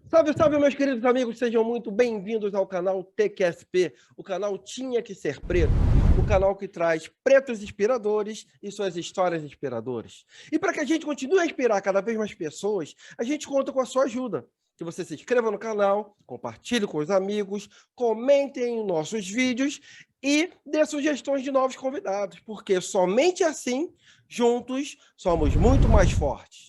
Salve, salve, meus queridos amigos, sejam muito bem-vindos ao canal TQSP, o canal Tinha Que Ser Preto, o canal que traz pretos inspiradores e suas histórias inspiradoras. E para que a gente continue a inspirar cada vez mais pessoas, a gente conta com a sua ajuda. Que você se inscreva no canal, compartilhe com os amigos, comentem em nossos vídeos e dê sugestões de novos convidados, porque somente assim, juntos, somos muito mais fortes.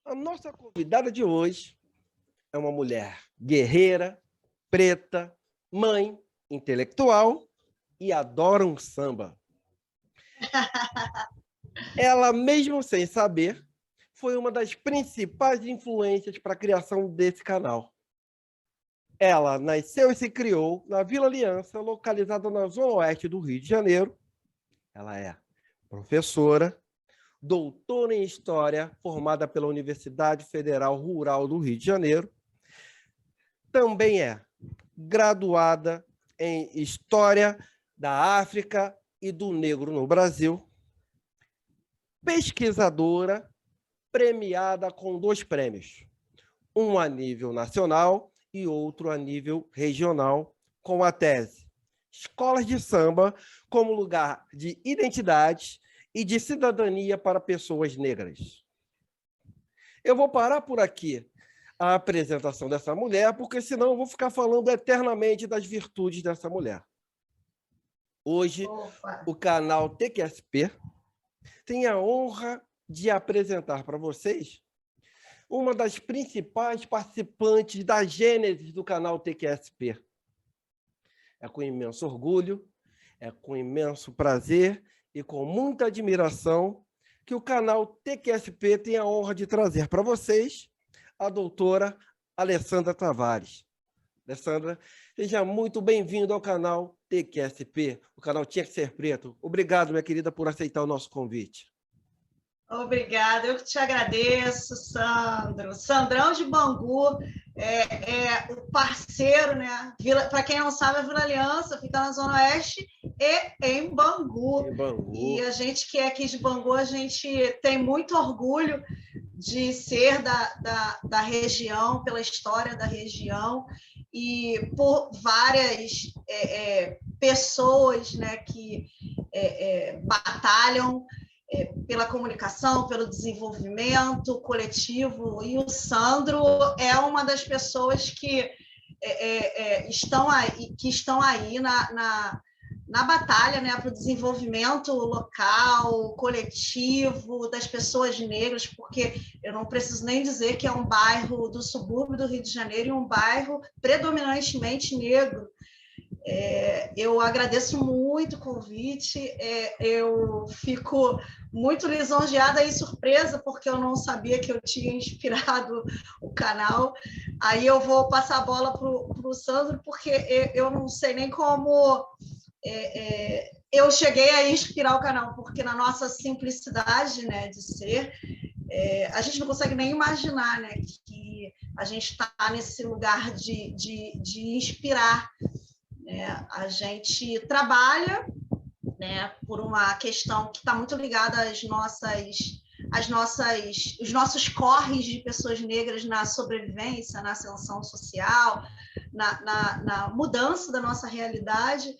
A nossa convidada de hoje é uma mulher guerreira, preta, mãe, intelectual e adora um samba. Ela, mesmo sem saber, foi uma das principais influências para a criação desse canal. Ela nasceu e se criou na Vila Aliança, localizada na zona oeste do Rio de Janeiro. Ela é professora, doutora em História, formada pela Universidade Federal Rural do Rio de Janeiro. Também é graduada em História da África e do Negro no Brasil. Pesquisadora premiada com 2 prêmios, um a nível nacional e outro a nível regional, com a tese Escolas de Samba como lugar de identidade e de cidadania para pessoas negras. Eu vou parar por aqui a apresentação dessa mulher, porque senão eu vou ficar falando eternamente das virtudes dessa mulher. Hoje, o canal TQSP tem a honra de apresentar para vocês uma das principais participantes da gênese do canal TQSP. É com imenso orgulho, é com imenso prazer e com muita admiração que o canal TQSP tem a honra de trazer para vocês a doutora Alessandra Tavares. Alessandra, seja muito bem-vindo ao canal TQSP, o canal Tinha Que Ser Preto. Obrigado, minha querida, por aceitar o nosso convite. Obrigada, eu que te agradeço, Sandro. Sandrão de Bangu é o parceiro, né? Para quem não sabe, a Vila Aliança fica na Zona Oeste e em Bangu. E a gente que é aqui de Bangu, a gente tem muito orgulho de ser da região, pela história da região e por várias pessoas, né, que batalham pela comunicação, pelo desenvolvimento coletivo, e o Sandro é uma das pessoas que estão aí na batalha, né, para o desenvolvimento local, coletivo, das pessoas negras, porque eu não preciso nem dizer que é um bairro do subúrbio do Rio de Janeiro e um bairro predominantemente negro. Eu agradeço muito o convite, eu fico muito lisonjeada e surpresa, porque eu não sabia que eu tinha inspirado o canal. Aí eu vou passar a bola para o Sandro, porque eu não sei nem como eu cheguei a inspirar o canal, porque na nossa simplicidade, né, de ser, a gente não consegue nem imaginar, né, que a gente está nesse lugar de inspirar. A gente trabalha, né, por uma questão que está muito ligada os nossos corres de pessoas negras na sobrevivência, na ascensão social, na mudança da nossa realidade.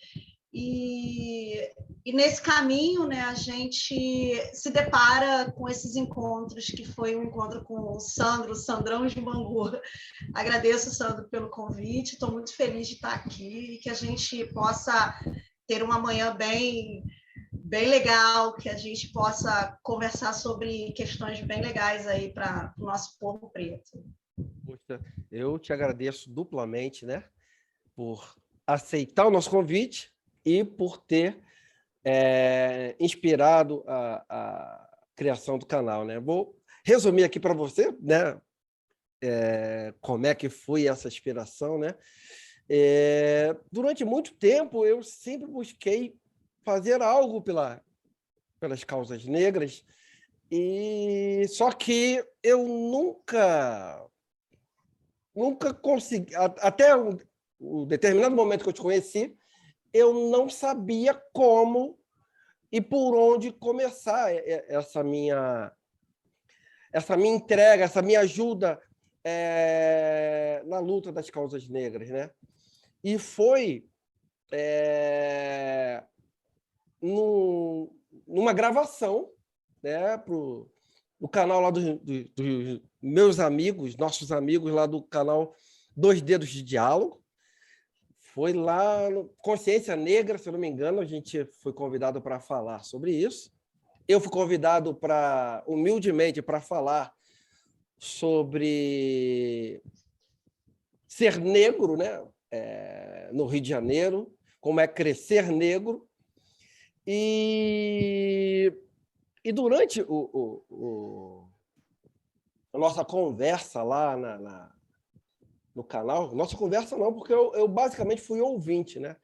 E nesse caminho, né, a gente se depara com esses encontros, que foi um encontro com o Sandrão de Bangu. Agradeço, Sandro, pelo convite, estou muito feliz de estar aqui e que a gente possa ter uma manhã bem legal, que a gente possa conversar sobre questões bem legais aí para o nosso povo preto. Poxa, eu te agradeço duplamente, né, por aceitar o nosso convite e por ter inspirado a criação do canal, né? Vou resumir aqui para você, né, como é que foi essa inspiração, né? Durante muito tempo, eu sempre busquei fazer algo pelas causas negras, e só que eu nunca consegui, até um determinado momento que eu te conheci, eu não sabia como e por onde começar essa minha entrega, essa minha ajuda na luta das causas negras, né? E foi numa gravação, né, no canal lá dos meus amigos, nossos amigos lá do canal Dois Dedos de Diálogo. Foi lá no Consciência Negra, se eu não me engano, a gente foi convidado para falar sobre isso. Eu fui convidado humildemente, para falar sobre ser negro, né? No Rio de Janeiro, como é crescer negro. E durante a nossa conversa lá no canal, nossa conversa não, porque eu basicamente fui ouvinte, né?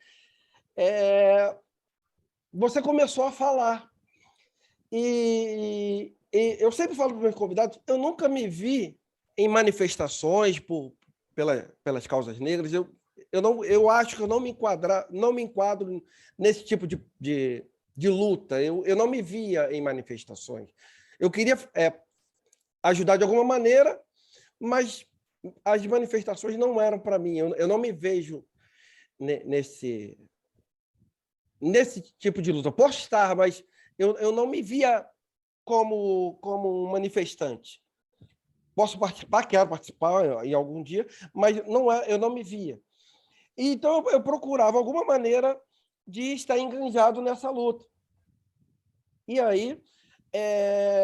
Você começou a falar. E eu sempre falo para os meus convidados, eu nunca me vi em manifestações pelas causas negras. Eu acho que eu não me enquadro nesse tipo de luta. Eu não me via em manifestações. Eu queria ajudar de alguma maneira, mas as manifestações não eram para mim. Eu não me vejo nesse tipo de luta. Posso estar, mas eu não me via como um manifestante. Posso participar, quero participar em algum dia, mas eu não me via. Então, eu procurava alguma maneira de estar enganjado nessa luta. E aí,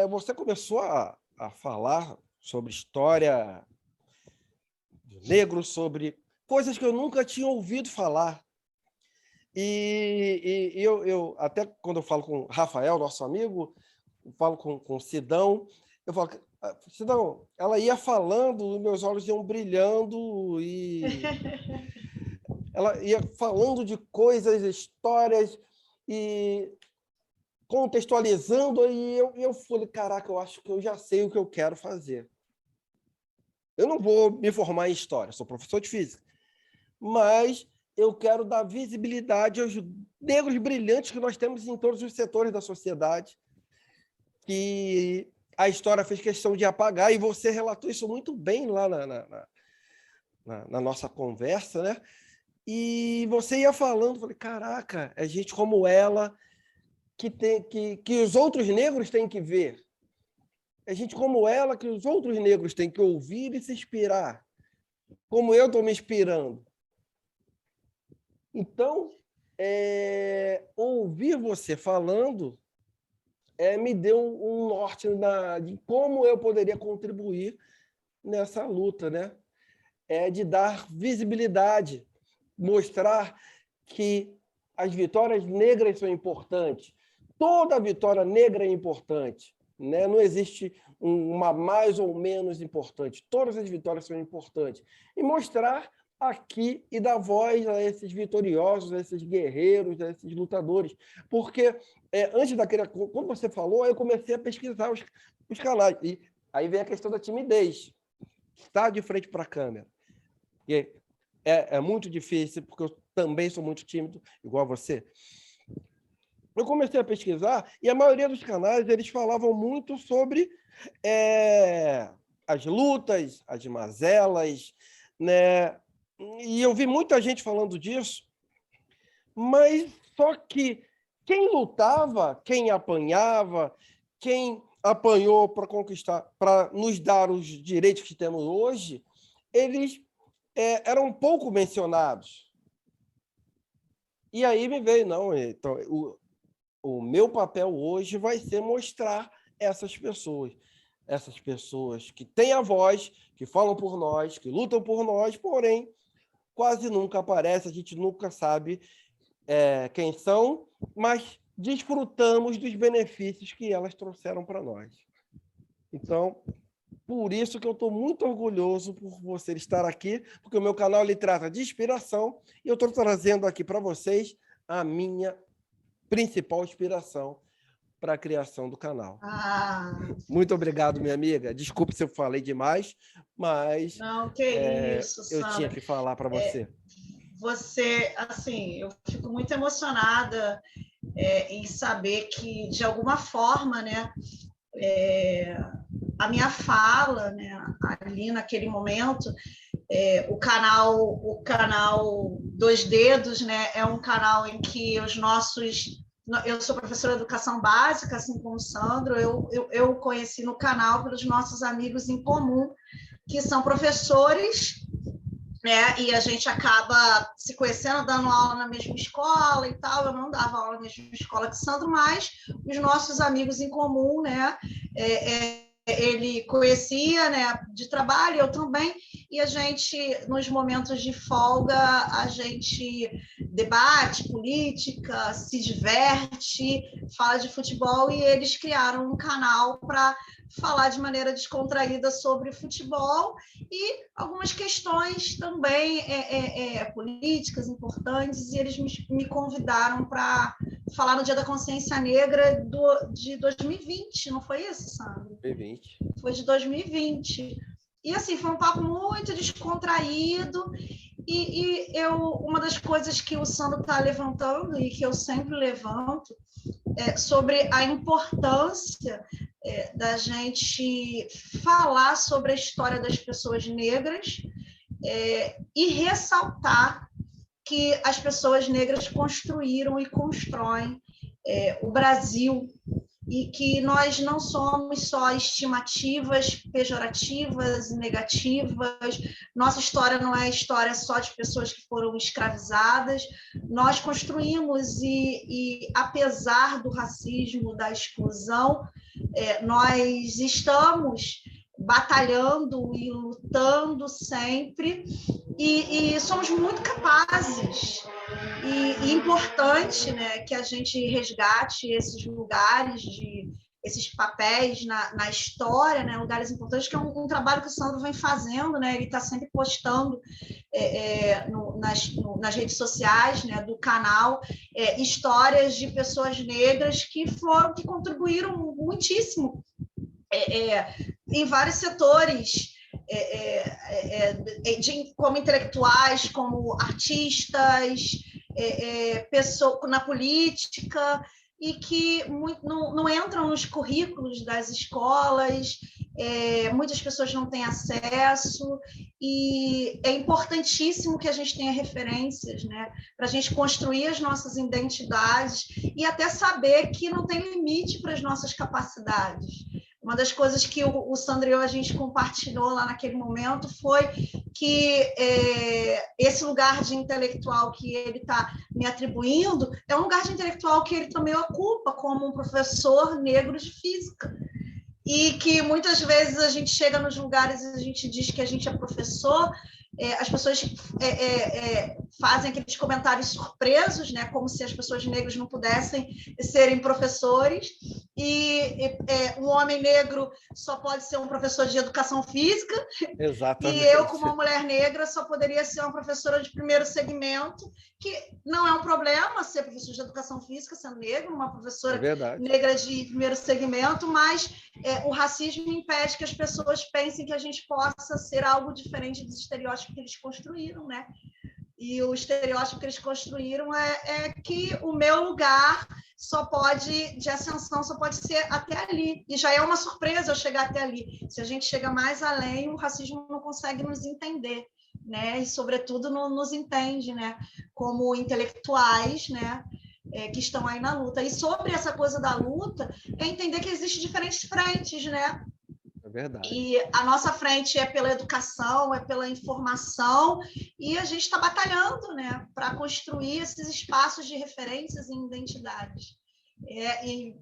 você começou a falar sobre história do negro, sobre coisas que eu nunca tinha ouvido falar. E eu até quando eu falo com o Rafael, nosso amigo, eu falo com o Sidão, eu falo, Sidão, ela ia falando, meus olhos iam brilhando e ela ia falando de coisas, histórias e contextualizando, e eu falei, caraca, eu acho que eu já sei o que eu quero fazer. Eu não vou me formar em história, sou professor de física, mas eu quero dar visibilidade aos negros brilhantes que nós temos em todos os setores da sociedade, que a história fez questão de apagar, e você relatou isso muito bem lá na nossa conversa, né? E você ia falando, falei, caraca, é gente como ela que os outros negros têm que ver. É gente como ela que os outros negros têm que ouvir e se inspirar, como eu estou me inspirando. Então, ouvir você falando me deu um norte de como eu poderia contribuir nessa luta, né? De dar visibilidade, mostrar que as vitórias negras são importantes. Toda vitória negra é importante, né? Não existe uma mais ou menos importante. Todas as vitórias são importantes. E mostrar aqui e dar voz a esses vitoriosos, a esses guerreiros, a esses lutadores. Porque antes quando você falou, eu comecei a pesquisar os canais. E aí vem a questão da timidez. Estar de frente para a câmera. E é muito difícil, porque eu também sou muito tímido, igual a você. Eu comecei a pesquisar e a maioria dos canais eles falavam muito sobre as lutas, as mazelas, né? E eu vi muita gente falando disso, mas só que quem lutava, quem apanhava, quem apanhou para conquistar, para nos dar os direitos que temos hoje, eles eram pouco mencionados. E aí me veio, não, então, o meu papel hoje vai ser mostrar essas pessoas que têm a voz, que falam por nós, que lutam por nós, porém, quase nunca aparece, a gente nunca sabe quem são, mas desfrutamos dos benefícios que elas trouxeram para nós. Então, por isso que eu estou muito orgulhoso por você estar aqui, porque o meu canal ele trata de inspiração e eu estou trazendo aqui para vocês a minha principal inspiração para a criação do canal. Muito obrigado, minha amiga. Desculpe se eu falei demais, mas não, que isso, eu tinha que falar para você. você, assim, eu fico muito emocionada em saber que, de alguma forma, né, a minha fala, né, ali naquele momento, o canal Dois Dedos, né, é um canal em que eu sou professora de educação básica, assim como o Sandro, eu conheci no canal pelos nossos amigos em comum, que são professores, né? E a gente acaba se conhecendo, dando aula na mesma escola e tal. Eu não dava aula na mesma escola que Sandro, mas os nossos amigos em comum, né? Ele conhecia, né, de trabalho, eu também, e a gente, nos momentos de folga, a gente debate política, se diverte, fala de futebol, e eles criaram um canal para falar de maneira descontraída sobre futebol e algumas questões também políticas importantes, e eles me convidaram para falar no Dia da Consciência Negra de 2020, não foi isso, Sandro? 2020. Foi de 2020. E assim, foi um papo muito descontraído, uma das coisas que o Sandro está levantando e que eu sempre levanto é sobre a importância da gente falar sobre a história das pessoas negras e ressaltar que as pessoas negras construíram e constroem o Brasil, e que nós não somos só estimativas pejorativas e negativas, nossa história não é história só de pessoas que foram escravizadas, nós construímos e apesar do racismo, da exclusão, nós estamos batalhando e lutando sempre, e somos muito capazes. E importante, né, que a gente resgate esses lugares, esses papéis na história, né, lugares importantes, que é um trabalho que o Sandro vem fazendo, né, ele está sempre postando nas redes sociais, né, do canal, histórias de pessoas negras que contribuíram muitíssimo em vários setores, como intelectuais, como artistas, na política, e que não entram nos currículos das escolas, muitas pessoas não têm acesso, e é importantíssimo que a gente tenha referências, né, para a gente construir as nossas identidades e até saber que não tem limite para as nossas capacidades. Uma das coisas que o Sandro e eu, a gente compartilhou lá naquele momento foi que esse lugar de intelectual que ele está me atribuindo é um lugar de intelectual que ele também ocupa como um professor negro de física. E que muitas vezes a gente chega nos lugares e a gente diz que a gente é professor, as pessoas fazem aqueles comentários surpresos, né, como se as pessoas negras não pudessem serem professores, e um homem negro só pode ser um professor de educação física. Exatamente. E eu, como uma mulher negra, só poderia ser uma professora de primeiro segmento, que não é um problema ser professora de educação física sendo negro, uma professora negra de primeiro segmento, mas o racismo impede que as pessoas pensem que a gente possa ser algo diferente dos estereótipos que eles construíram, né? E o estereótipo que eles construíram é que o meu lugar de ascensão só pode ser até ali. E já é uma surpresa eu chegar até ali. Se a gente chega mais além, o racismo não consegue nos entender, né? E, sobretudo, não nos entende, né? Como intelectuais, né? Que estão aí na luta. E sobre essa coisa da luta, é entender que existem diferentes frentes, né? Verdade. E a nossa frente é pela educação, é pela informação, e a gente está batalhando, né, para construir esses espaços de referências e identidades. E,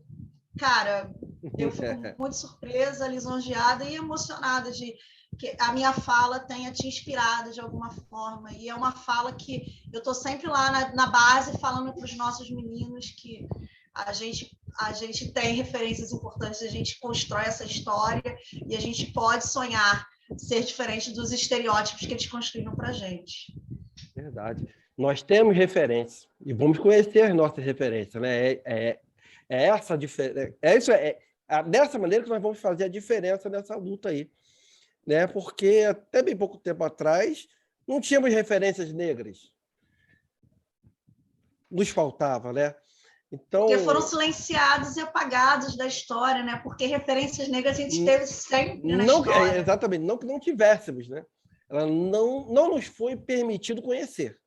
cara, eu fico muito surpresa, lisonjeada e emocionada de que a minha fala tenha te inspirado de alguma forma. E é uma fala que eu estou sempre lá na base falando para os nossos meninos que a gente tem referências importantes, a gente constrói essa história e a gente pode sonhar ser diferente dos estereótipos que eles construíram para a gente. Verdade. Nós temos referências e vamos conhecer as nossas referências, né? Essa diferença. Dessa maneira que nós vamos fazer a diferença nessa luta aí, né? Porque até bem pouco tempo atrás não tínhamos referências negras. nos faltava, né? Então, porque foram silenciados e apagados da história, né? Porque referências negras a gente teve sempre na história. Exatamente, não que não tivéssemos, né? Ela não nos foi permitido conhecer.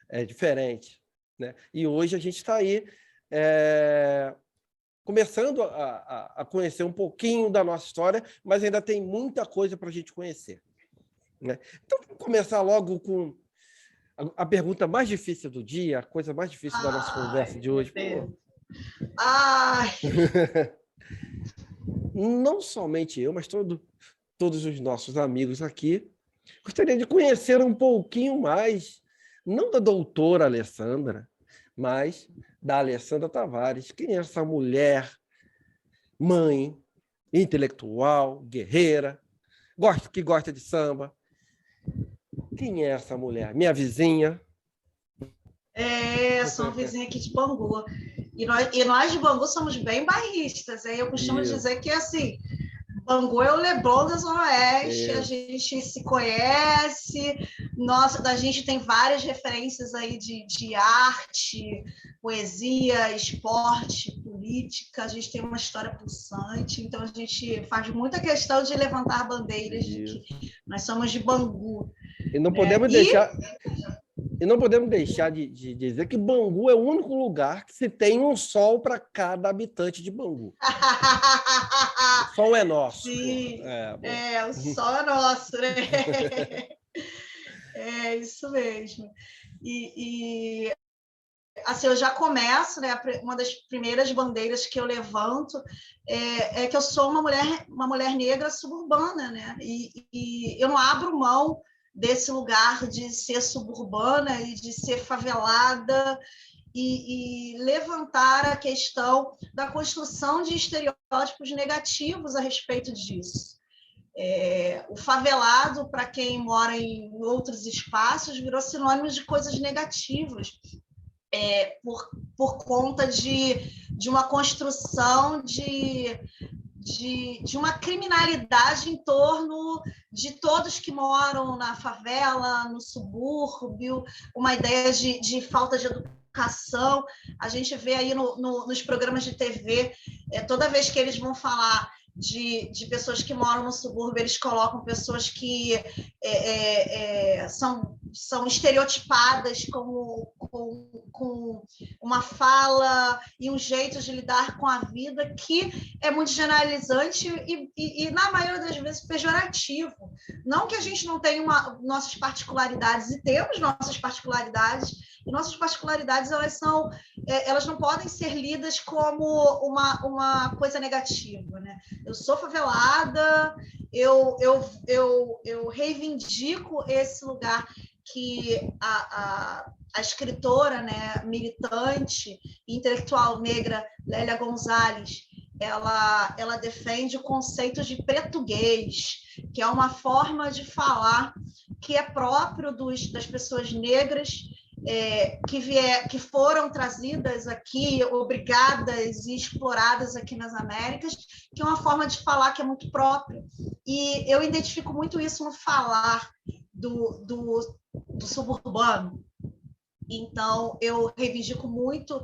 É diferente, né? E hoje a gente está aí começando a conhecer um pouquinho da nossa história, mas ainda tem muita coisa para a gente conhecer, né? Então, vamos começar logo com a pergunta mais difícil do dia, a coisa mais difícil da nossa conversa de hoje. Ai. Não somente eu, mas todos os nossos amigos aqui, gostaria de conhecer um pouquinho mais, não da doutora Alessandra, mas da Alessandra Tavares. Quem é essa mulher, mãe, intelectual, guerreira, que gosta de samba? Quem é essa mulher? Minha vizinha? Sou uma vizinha aqui de Bangu. E nós de Bangu somos bem bairristas. Eu costumo dizer que, assim, Bangu é o Leblon da Zona Oeste, a gente se conhece, a gente tem várias referências aí de arte, poesia, esporte, política, a gente tem uma história pulsante, então a gente faz muita questão de levantar bandeiras de que nós somos de Bangu. E não podemos deixar de dizer que Bangu é o único lugar que se tem um sol para cada habitante de Bangu. O sol é nosso. Sim, o sol é nosso, né? É isso mesmo. Assim, eu já começo, né? Uma das primeiras bandeiras que eu levanto é que eu sou uma mulher negra suburbana, né? E eu não abro mão desse lugar de ser suburbana e de ser favelada e levantar a questão da construção de estereótipos negativos a respeito disso. O favelado, para quem mora em outros espaços, virou sinônimo de coisas negativas, por conta de uma construção de uma criminalidade em torno de todos que moram na favela, no subúrbio, uma ideia de falta de educação. A gente vê aí nos programas de TV, toda vez que eles vão falar de pessoas que moram no subúrbio, eles colocam pessoas que são estereotipadas com uma fala e um jeito de lidar com a vida que é muito generalizante e na maioria das vezes, pejorativo. Não que a gente não tenha nossas particularidades, e temos nossas particularidades, e nossas particularidades elas não podem ser lidas como uma coisa negativa, né? Eu sou favelada, eu reivindico esse lugar que a escritora, né, militante, intelectual negra Lélia Gonzalez, ela defende o conceito de pretuguês, que é uma forma de falar que é próprio das pessoas negras que foram trazidas aqui, obrigadas e exploradas aqui nas Américas, que é uma forma de falar que é muito própria. E eu identifico muito isso no falar do suburbano. Então, eu reivindico muito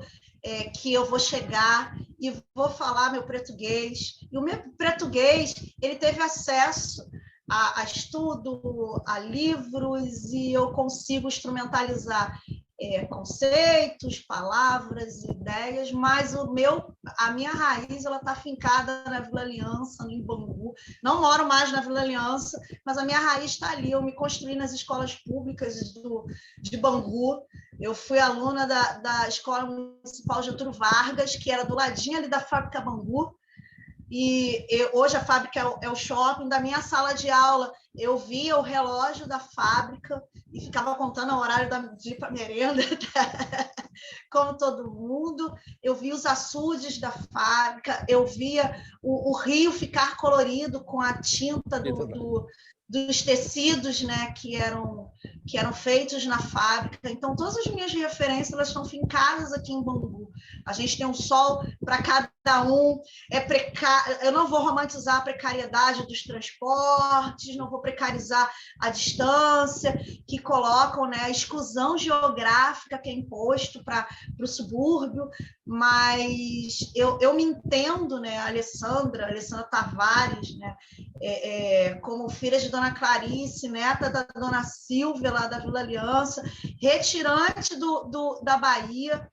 que eu vou chegar e vou falar meu português. E o meu português, ele teve acesso a estudo, a livros, e eu consigo instrumentalizar conceitos, palavras, ideias, mas a minha raiz está fincada na Vila Aliança, no Bangu. Não moro mais na Vila Aliança, mas a minha raiz está ali. Eu me construí nas escolas públicas de Bangu. Eu fui aluna da Escola Municipal Getúlio Vargas, que era do ladinho ali da Fábrica Bangu. E hoje a fábrica é o shopping. Da minha sala de aula, eu via o relógio da fábrica e ficava contando o horário de ir para a merenda, como todo mundo. Eu via os açudes da fábrica, eu via o rio ficar colorido com a tinta dos tecidos, né, que eram feitos na fábrica. Então, todas as minhas referências elas estão fincadas aqui em Bangu. A gente tem um sol para cada um. Eu não vou romantizar a precariedade dos transportes, não vou precarizar a distância, que colocam, né, a exclusão geográfica que é imposto para o subúrbio, mas eu me entendo, né, Alessandra Tavares, né, como filha de Dona Clarice, neta da Dona Silvia, lá da Vila Aliança, retirante da Bahia,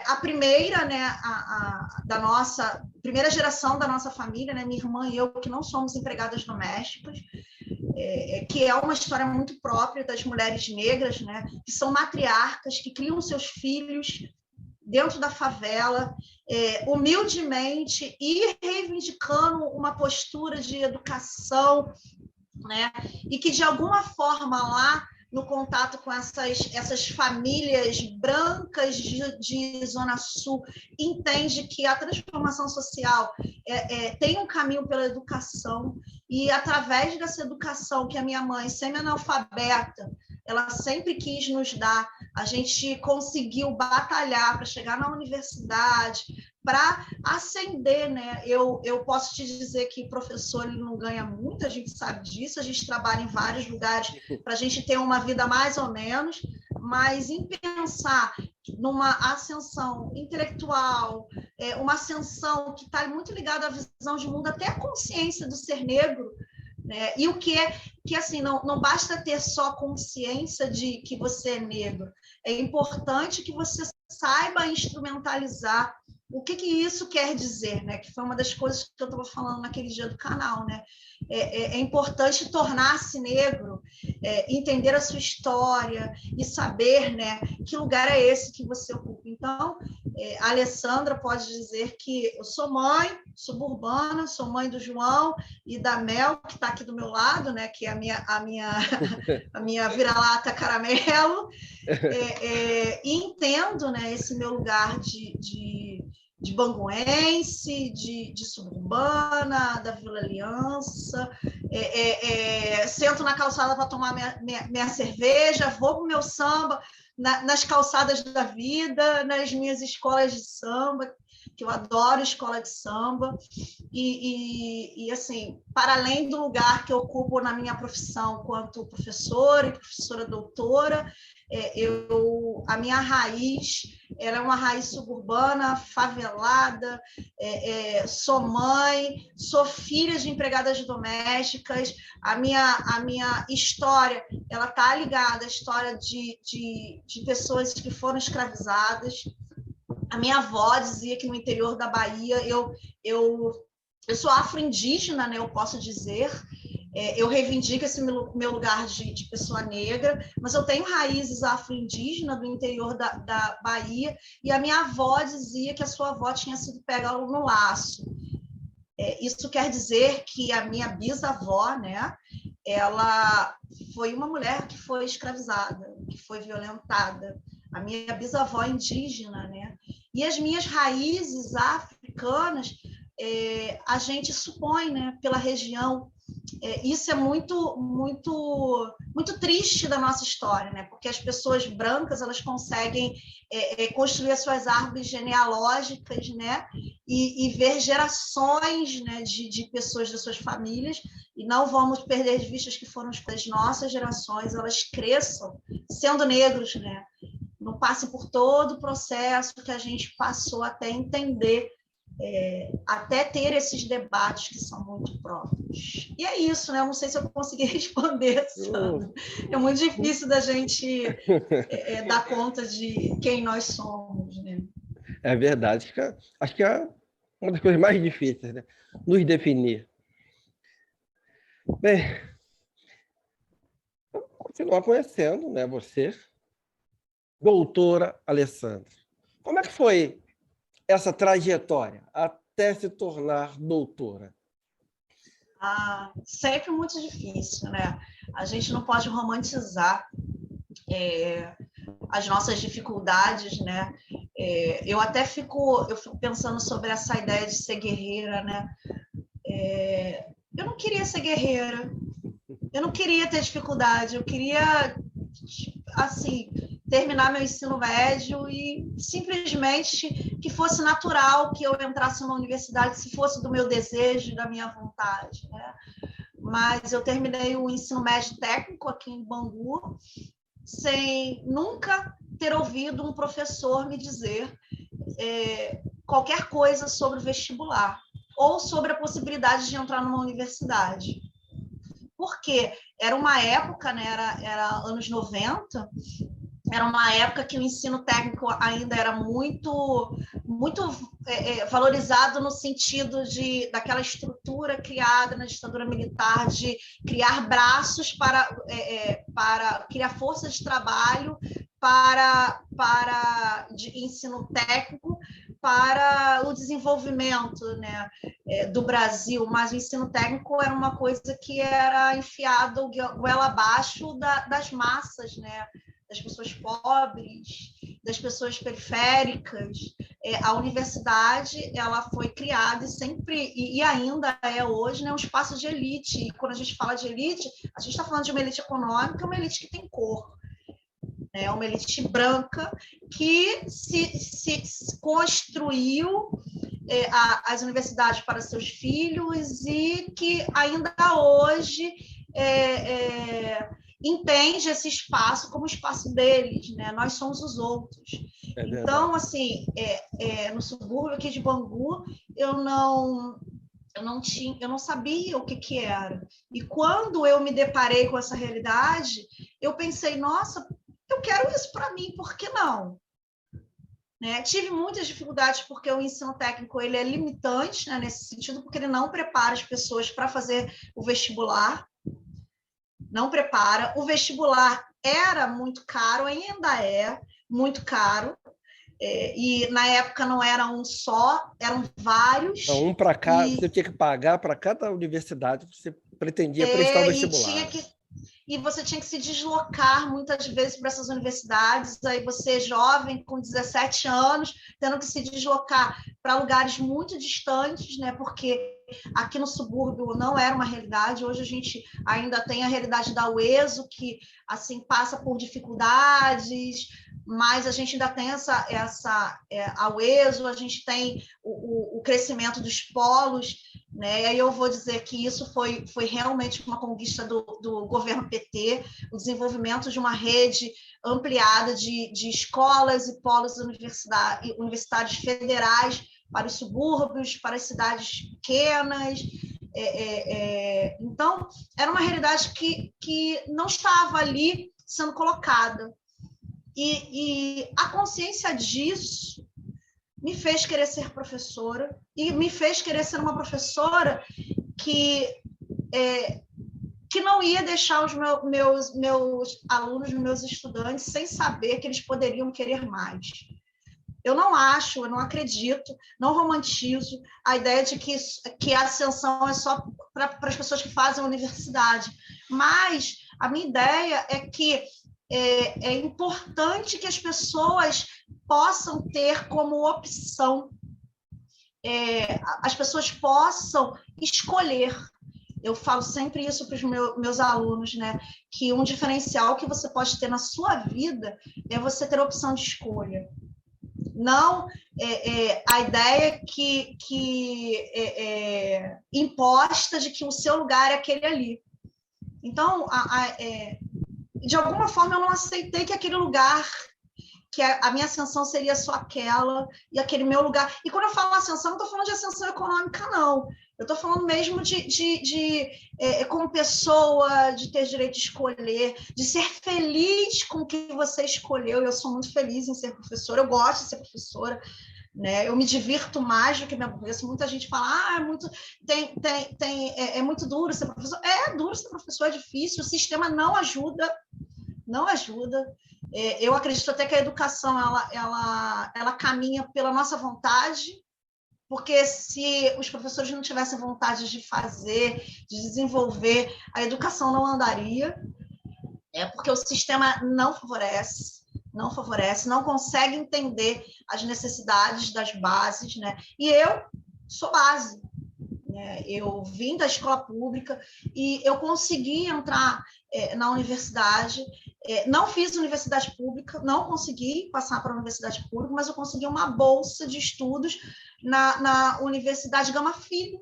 a primeira, né, da nossa primeira geração da nossa família, né, minha irmã e eu, que não somos empregadas domésticas, que é uma história muito própria das mulheres negras, né, que são matriarcas, que criam seus filhos dentro da favela, humildemente, e reivindicando uma postura de educação, né? E que, de alguma forma, lá, no contato com essas famílias brancas de Zona Sul, entende que a transformação social tem um caminho pela educação, e através dessa educação que a minha mãe, semi-analfabeta, ela sempre quis nos dar, a gente conseguiu batalhar para chegar na universidade, para ascender, né? Eu posso te dizer que professor ele não ganha muito, a gente sabe disso, a gente trabalha em vários lugares para a gente ter uma vida mais ou menos, mas em pensar numa ascensão intelectual, uma ascensão que está muito ligada à visão de mundo, até a consciência do ser negro, né? E o que assim, não basta ter só consciência de que você é negro, é importante que você saiba instrumentalizar o que isso quer dizer, né? Que foi uma das coisas que eu estava falando naquele dia do canal, né? É importante tornar-se negro, entender a sua história e saber, né, que lugar é esse que você ocupa. Então, a Alessandra pode dizer que eu sou mãe suburbana, sou mãe do João e da Mel, que está aqui do meu lado, né, que é a minha vira-lata caramelo, e entendo, né, esse meu lugar de banguense, de suburbana, da Vila Aliança, sento na calçada para tomar minha cerveja, vou para o meu samba, nas calçadas da vida, nas minhas escolas de samba, que eu adoro escola de samba, e assim, para além do lugar que eu ocupo na minha profissão quanto professora e professora doutora, a minha raiz ela é uma raiz suburbana, favelada, sou mãe, sou filha de empregadas domésticas, a minha história ela está ligada à história de pessoas que foram escravizadas. A minha avó dizia que no interior da Bahia eu sou afro-indígena, né, eu posso dizer, eu reivindico esse meu lugar de pessoa negra, mas eu tenho raízes afro-indígenas do interior da Bahia, e a minha avó dizia que a sua avó tinha sido pega no laço. Isso quer dizer que a minha bisavó, né, ela foi uma mulher que foi escravizada, que foi violentada. A minha bisavó indígena, né? E as minhas raízes africanas, a gente supõe, né, pela região. Isso é muito, muito, muito triste da nossa história, né? Porque as pessoas brancas elas conseguem construir as suas árvores genealógicas, né? E ver gerações, né, de pessoas das suas famílias, e não vamos perder de vista que foram as nossas gerações, elas cresçam sendo negros, né? Não passe por todo o processo que a gente passou até entender, até ter esses debates que são muito próprios. E é isso, né? Eu não sei se eu consegui responder, Sandro. É muito difícil da gente dar conta de quem nós somos, né? É verdade. Acho que é uma das coisas mais difíceis, né? Nos definir. Bem, vou continuar conhecendo, né, você, doutora Alessandra. Como é que foi essa trajetória até se tornar doutora? Sempre muito difícil, né? A gente não pode romantizar as nossas dificuldades, né? Eu fico pensando sobre essa ideia de ser guerreira, né? Eu não queria ser guerreira, Eu não queria ter dificuldade, eu queria, assim, terminar meu ensino médio e simplesmente que fosse natural que eu entrasse numa universidade, se fosse do meu desejo, da minha vontade, né? Mas eu terminei o ensino médio técnico aqui em Bangu, sem nunca ter ouvido um professor me dizer qualquer coisa sobre o vestibular ou sobre a possibilidade de entrar numa universidade. Porque era uma época, né, era anos 90, era uma época que o ensino técnico ainda era muito valorizado no sentido daquela estrutura criada na ditadura militar de criar braços para criar força de trabalho de ensino técnico para o desenvolvimento, né, do Brasil, mas o ensino técnico era uma coisa que era enfiado goela abaixo das massas, né, das pessoas pobres, das pessoas periféricas. A universidade ela foi criada e sempre, e ainda é hoje, né, um espaço de elite. E quando a gente fala de elite, a gente está falando de uma elite econômica, uma elite que tem cor. É uma elite branca que se construiu as universidades para seus filhos e que ainda hoje entende esse espaço como espaço deles, né? Nós somos os outros. Então, assim, no subúrbio aqui de Bangu, eu não sabia o que era. E quando eu me deparei com essa realidade, eu pensei, nossa, eu quero isso para mim, por que não? Né? Tive muitas dificuldades porque o ensino técnico ele é limitante, né, nesse sentido, porque ele não prepara as pessoas para fazer o vestibular, não prepara. O vestibular era muito caro, ainda é muito caro, e na época não era um só, eram vários. Um para cá, você tinha que pagar para cada universidade que você pretendia prestar o vestibular. E você tinha que se deslocar muitas vezes para essas universidades, aí você jovem, com 17 anos, tendo que se deslocar para lugares muito distantes, né? Porque aqui no subúrbio não era uma realidade, hoje a gente ainda tem a realidade da UESO, que assim passa por dificuldades, mas a gente ainda tem a UESO, a gente tem o crescimento dos polos, né? E aí eu vou dizer que isso foi realmente uma conquista do governo PT, o desenvolvimento de uma rede ampliada de escolas e polos universitários federais para os subúrbios, para as cidades pequenas. Então, era uma realidade que não estava ali sendo colocada. E a consciência disso me fez querer ser professora e me fez querer ser uma professora que não ia deixar os meus alunos, meus estudantes, sem saber que eles poderiam querer mais. Eu não acredito, não romantizo a ideia de que a ascensão é só para as pessoas que fazem a universidade, mas a minha ideia é que é importante que as pessoas possam ter como opção, as pessoas possam escolher. Eu falo sempre isso para os meus alunos, né? Que um diferencial que você pode ter na sua vida é você ter a opção de escolha. Não a ideia imposta de que o seu lugar é aquele ali. Então, de alguma forma, eu não aceitei que aquele lugar, que a minha ascensão seria só aquela, e aquele meu lugar. E quando eu falo ascensão, não estou falando de ascensão econômica, não. Eu estou falando mesmo como pessoa, de ter direito de escolher, de ser feliz com o que você escolheu. Eu sou muito feliz em ser professora, eu gosto de ser professora, né? Eu me divirto mais do que me aborreço. Muita gente fala, é muito duro ser professor. É duro ser professor, é difícil, o sistema não ajuda. Eu acredito até que a educação ela caminha pela nossa vontade, porque se os professores não tivessem vontade de fazer, de desenvolver, a educação não andaria, porque o sistema não favorece, não consegue entender as necessidades das bases, né? E eu sou base. né? Eu vim da escola pública e eu consegui entrar na universidade. Não fiz universidade pública, não consegui passar para a universidade pública, mas eu consegui uma bolsa de estudos na Universidade Gama Filho,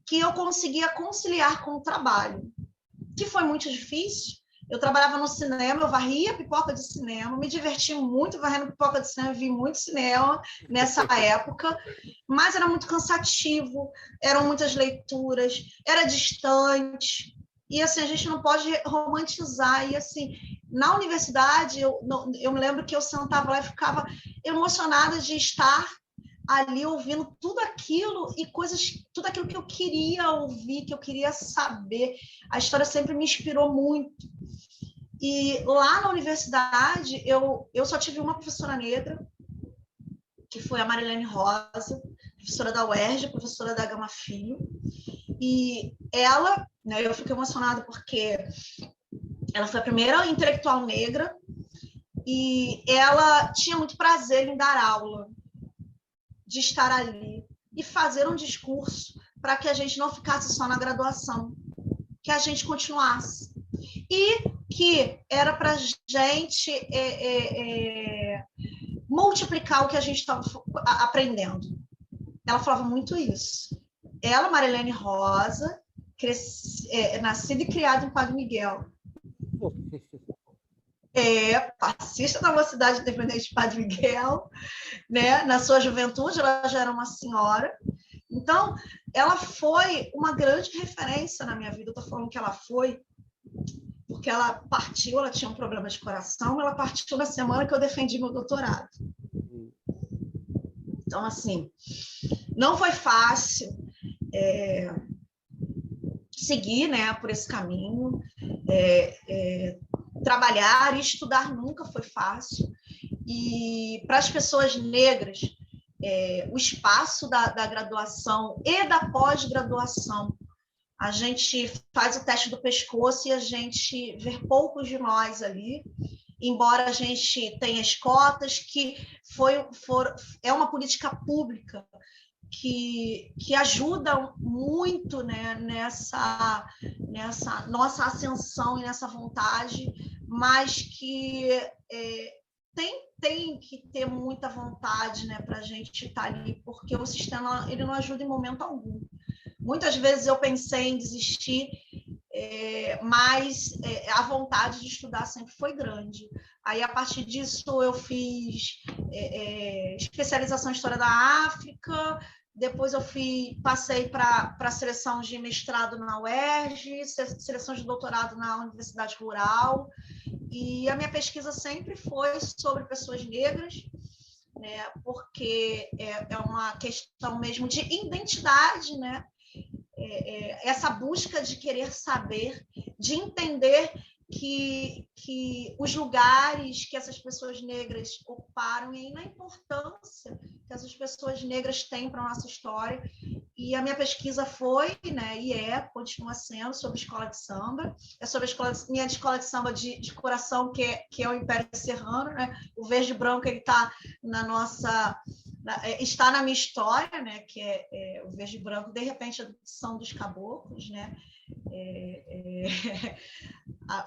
que eu conseguia conciliar com o trabalho, que foi muito difícil. Eu trabalhava no cinema, eu varria pipoca de cinema, me diverti muito varrendo pipoca de cinema, vi muito cinema nessa época, mas era muito cansativo, eram muitas leituras, era distante, e assim, a gente não pode romantizar, e assim, na universidade, eu me lembro que eu sentava lá e ficava emocionada de estar ali ouvindo tudo aquilo e tudo aquilo que eu queria ouvir, que eu queria saber. A história sempre me inspirou muito. E lá na universidade, eu só tive uma professora negra, que foi a Marilene Rosa, professora da UERJ, professora da Gama Filho. E ela, né, eu fico emocionada porque ela foi a primeira intelectual negra e ela tinha muito prazer em dar aula, de estar ali e fazer um discurso para que a gente não ficasse só na graduação, que a gente continuasse. E que era para a gente multiplicar o que a gente estava aprendendo. Ela falava muito isso. Ela, Marilene Rosa, nascida e criada em Padre Miguel. Passista da Mocidade Independente de Padre Miguel, né? Na sua juventude, ela já era uma senhora. Então, ela foi uma grande referência na minha vida. Eu estou falando que ela foi, porque ela partiu, ela tinha um problema de coração, ela partiu na semana que eu defendi meu doutorado. Então, assim, não foi fácil seguir, né, por esse caminho. Trabalhar e estudar nunca foi fácil. E para as pessoas negras, o espaço da graduação e da pós-graduação, a gente faz o teste do pescoço e a gente vê poucos de nós ali, embora a gente tenha as cotas, que é uma política pública que ajuda muito, né, nessa nossa ascensão e nessa vontade, mas que tem que ter muita vontade, né, para a gente estar ali, porque o sistema ele não ajuda em momento algum. Muitas vezes eu pensei em desistir, mas a vontade de estudar sempre foi grande. Aí, a partir disso, eu fiz especialização em História da África, depois eu passei para a seleção de mestrado na UERJ, seleção de doutorado na Universidade Rural, e a minha pesquisa sempre foi sobre pessoas negras, né, porque é uma questão mesmo de identidade, né? Essa busca de querer saber, de entender que os lugares que essas pessoas negras ocuparam e na importância que essas pessoas negras têm para a nossa história. E a minha pesquisa foi, né, e continua sendo, sobre escola de samba. É sobre minha escola de samba de coração, que é o Império Serrano, né? O verde e branco está está na minha história, né, que é o verde e branco, de repente, a edição dos caboclos, né?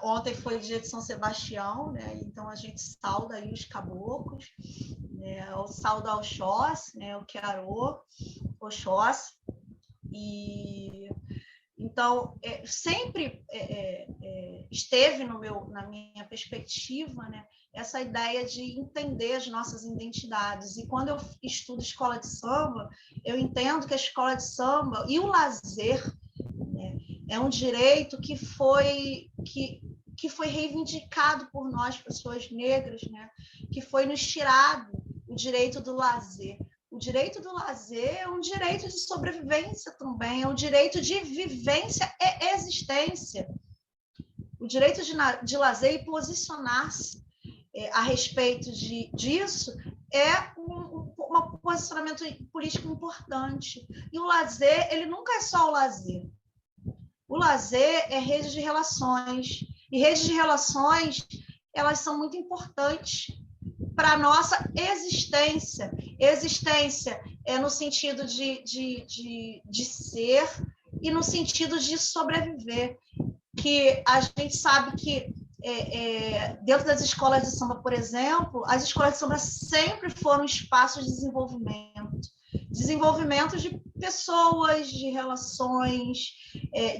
Ontem foi o dia de São Sebastião, né? Então a gente sauda aí os caboclos, né? O sauda ao Oxóssi, né? O Querarô, Oxóssi. E então sempre esteve na minha perspectiva, né, essa ideia de entender as nossas identidades. E quando eu estudo escola de samba, eu entendo que a escola de samba e o lazer, né, é um direito que foi reivindicado por nós, pessoas negras, né, que foi nos tirado o direito do lazer. O direito do lazer é um direito de sobrevivência também, é um direito de vivência e existência. O direito de lazer e posicionar-se a respeito disso é um posicionamento político importante. E o lazer, ele nunca é só o lazer. O lazer é rede de relações. E redes de relações, elas são muito importantes para a nossa existência. Existência no sentido de ser e no sentido de sobreviver. Que a gente sabe que dentro das escolas de samba, por exemplo, as escolas de samba sempre foram espaços de desenvolvimento de pessoas, de relações,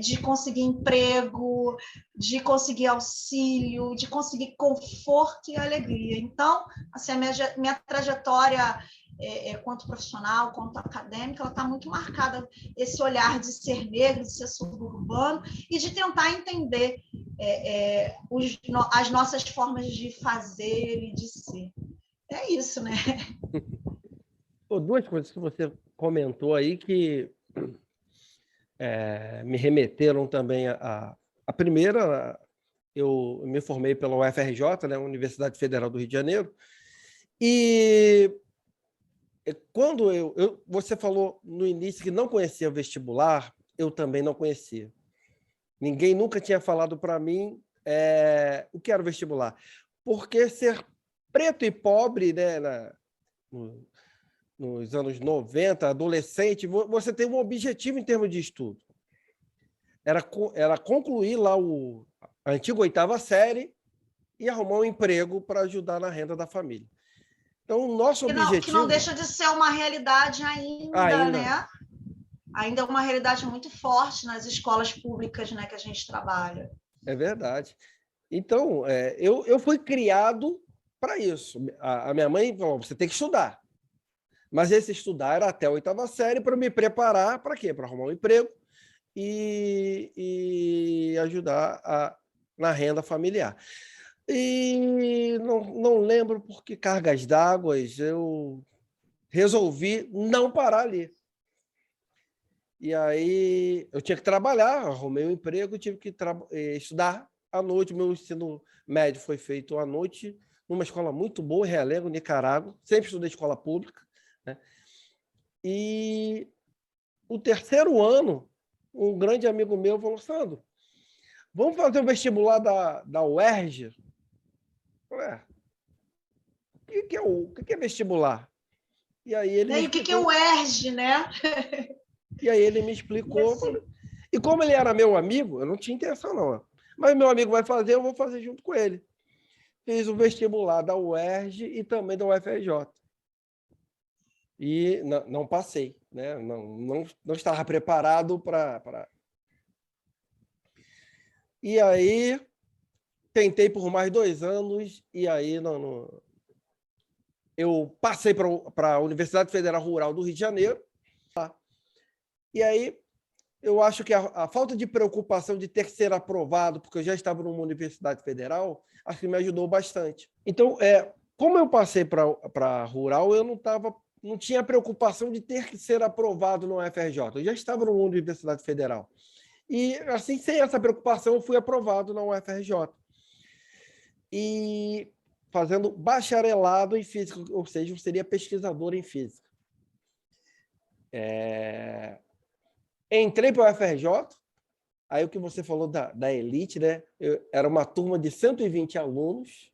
de conseguir emprego, de conseguir auxílio, de conseguir conforto e alegria. Então, assim, a minha trajetória quanto profissional, quanto acadêmica, ela está muito marcada esse olhar de ser negro, de ser suburbano e de tentar entender as nossas formas de fazer e de ser. É isso, né? Duas coisas que você comentou aí que me remeteram também a primeira, eu me formei pela UFRJ, né, Universidade Federal do Rio de Janeiro, e quando você falou no início que não conhecia o vestibular, eu também não conhecia. Ninguém nunca tinha falado para mim o que era o vestibular. Porque ser preto e pobre, né, nos anos 90, adolescente, você tem um objetivo em termos de estudo. Era concluir lá a antiga 8ª série e arrumar um emprego para ajudar na renda da família. Então, o nosso objetivo... Que não deixa de ser uma realidade ainda, né? Ainda é uma realidade muito forte nas escolas públicas, né, que a gente trabalha. É verdade. Então, eu fui criado para isso. A minha mãe falou, você tem que estudar. Mas esse estudar era até a 8ª série para me preparar para quê? Para arrumar um emprego e ajudar na renda familiar. E não lembro por que cargas d'água eu resolvi não parar ali. E aí eu tinha que trabalhar, arrumei um emprego, tive que estudar à noite. O meu ensino médio foi feito à noite, numa escola muito boa, em Realengo, Nicarágua. Sempre estudei escola pública, né? E o terceiro ano, um grande amigo meu falou, Sandro, vamos fazer o vestibular da UERJ? Ué, o que é vestibular? E aí ele me explicou. E o que é o UERJ, né? E aí ele me explicou. E como ele era meu amigo, eu não tinha intenção, não. Mas meu amigo vai fazer, eu vou fazer junto com ele. Fiz o vestibular da UERJ e também da UFRJ. E não passei, né? Não estava preparado para... E aí, tentei por mais 2 anos, e aí eu passei para a Universidade Federal Rural do Rio de Janeiro. E aí, eu acho que a falta de preocupação de ter que ser aprovado, porque eu já estava numa universidade federal, acho que me ajudou bastante. Então, como eu passei para rural, eu não tinha preocupação de ter que ser aprovado no UFRJ. Eu já estava numa universidade federal. E, assim, sem essa preocupação, eu fui aprovado na UFRJ. E fazendo bacharelado em física, ou seja, eu seria pesquisador em física. Entrei para o UFRJ, aí o que você falou da elite, né? Era uma turma de 120 alunos,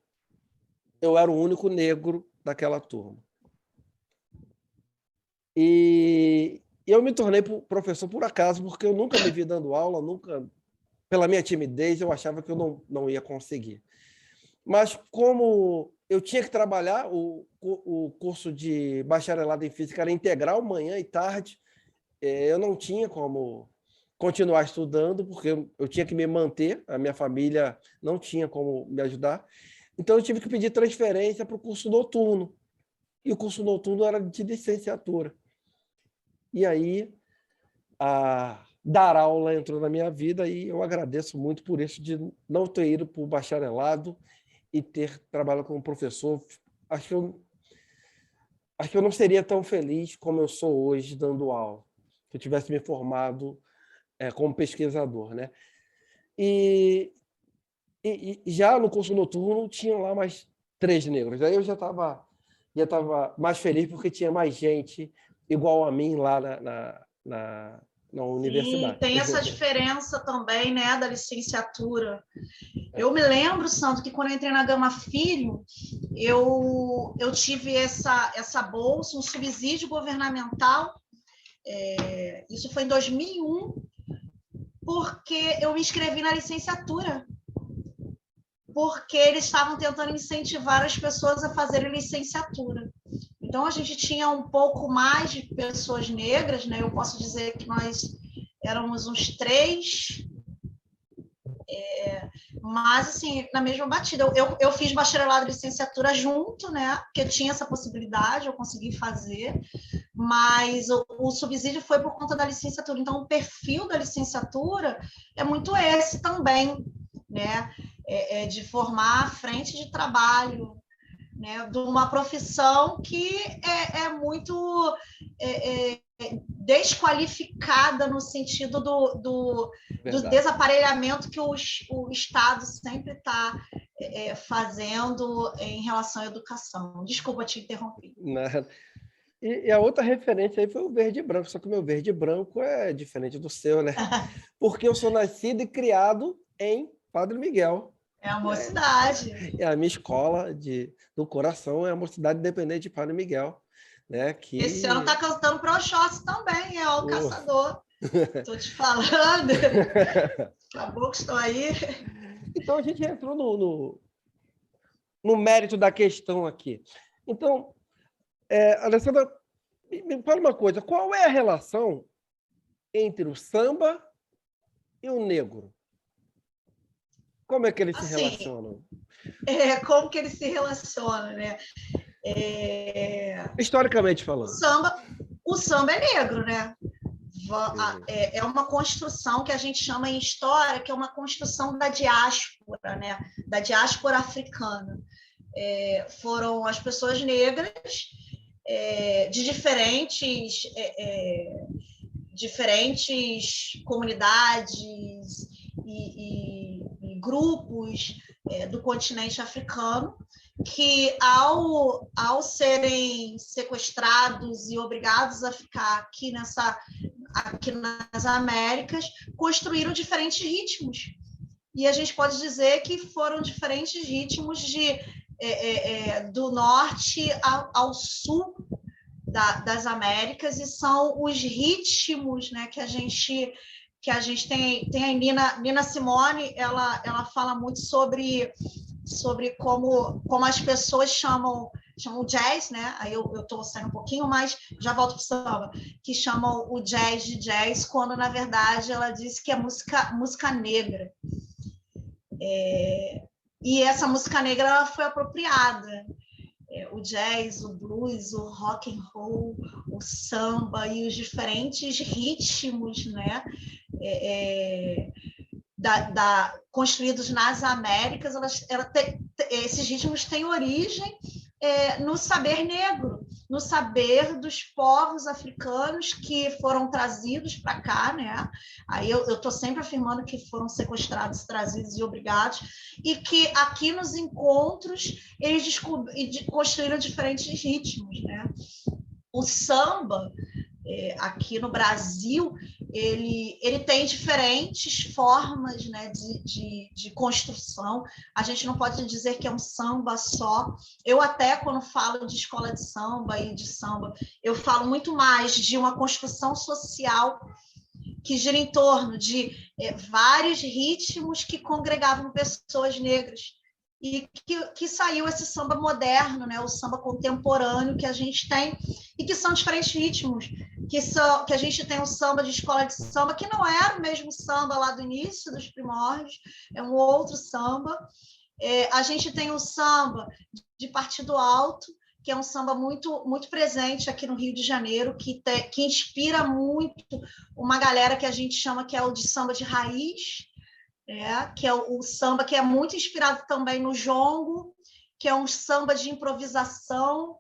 eu era o único negro daquela turma. E eu me tornei professor por acaso, porque eu nunca me vi dando aula, pela minha timidez, eu achava que eu não ia conseguir. Mas como eu tinha que trabalhar, o curso de bacharelado em física era integral, manhã e tarde, eu não tinha como continuar estudando, porque eu tinha que me manter, a minha família não tinha como me ajudar. Então, eu tive que pedir transferência para o curso noturno. E o curso noturno era de licenciatura. E aí, dar aula entrou na minha vida e eu agradeço muito por isso, de não ter ido para o bacharelado e ter trabalhado como professor. Acho que eu não seria tão feliz como eu sou hoje dando aula, se eu tivesse me formado como pesquisador, né? E já no curso noturno tinham lá mais 3 negros. Aí eu já estava mais feliz porque tinha mais gente igual a mim lá Na universidade. Sim, tem essa diferença também, né, da licenciatura. Eu me lembro, Sandro, que quando eu entrei na Gama Filho, eu tive essa bolsa, um subsídio governamental, isso foi em 2001, porque eu me inscrevi na licenciatura, porque eles estavam tentando incentivar as pessoas a fazerem licenciatura. Então, a gente tinha um pouco mais de pessoas negras, né? Eu posso dizer que nós éramos uns 3, mas, assim, na mesma batida. Eu fiz bacharelado e licenciatura junto, né? Porque tinha essa possibilidade, eu consegui fazer, mas o subsídio foi por conta da licenciatura. Então, o perfil da licenciatura é muito esse também, né? De formar a frente de trabalho, né, de uma profissão que é muito desqualificada no sentido do desaparelhamento que o Estado sempre está fazendo em relação à educação. Desculpa te interromper. Nada. E a outra referência aí foi o verde e branco, só que o meu verde e branco é diferente do seu, né? Porque eu sou nascido e criado em Padre Miguel. É a mocidade. É a minha escola do coração, é a Mocidade Independente de Padre Miguel. Né? Que... Esse ano está cantando para o Oxóssi também, é o Caçador. Estou te falando. Acabou que estou aí. Então, a gente entrou no mérito da questão aqui. Então, Alessandra, me fala uma coisa, qual é a relação entre o samba e o negro? Como é que eles se relacionam? Como que eles se relacionam, né? Historicamente falando. O samba é negro, né? É uma construção que a gente chama em história, que é uma construção da diáspora, né? Da diáspora africana. Foram as pessoas negras de diferentes comunidades e grupos do continente africano que, ao serem sequestrados e obrigados a ficar aqui nas Américas, construíram diferentes ritmos. E a gente pode dizer que foram diferentes ritmos do norte ao sul das Américas, e são os ritmos, né, que a gente tem a Nina Simone, ela fala muito sobre como as pessoas chamam jazz, né? Aí eu estou saindo um pouquinho, mas já volto para o samba, que chamam o jazz de jazz, quando, na verdade, ela diz que é música negra. E essa música negra ela foi apropriada. O jazz, o blues, o rock and roll, o samba e os diferentes ritmos, né? Construídos nas Américas, esses ritmos têm origem no saber negro, no saber dos povos africanos que foram trazidos para cá, né? Aí eu estou sempre afirmando que foram sequestrados, trazidos e obrigados, e que aqui nos encontros eles construíram diferentes ritmos, né? O samba, aqui no Brasil, ele tem diferentes formas, né, de construção. A gente não pode dizer que é um samba só. Eu até, quando falo de escola de samba e de samba, eu falo muito mais de uma construção social que gira em torno de vários ritmos que congregavam pessoas negras. E que saiu esse samba moderno, né? O samba contemporâneo que a gente tem, e que são diferentes ritmos, que a gente tem um samba de escola de samba, que não era o mesmo samba lá do início, dos primórdios, é um outro samba. A gente tem um samba de partido alto, que é um samba muito, muito presente aqui no Rio de Janeiro, que inspira muito uma galera que a gente chama que é o de samba de raiz, que é o samba que é muito inspirado também no jongo, que é um samba de improvisação,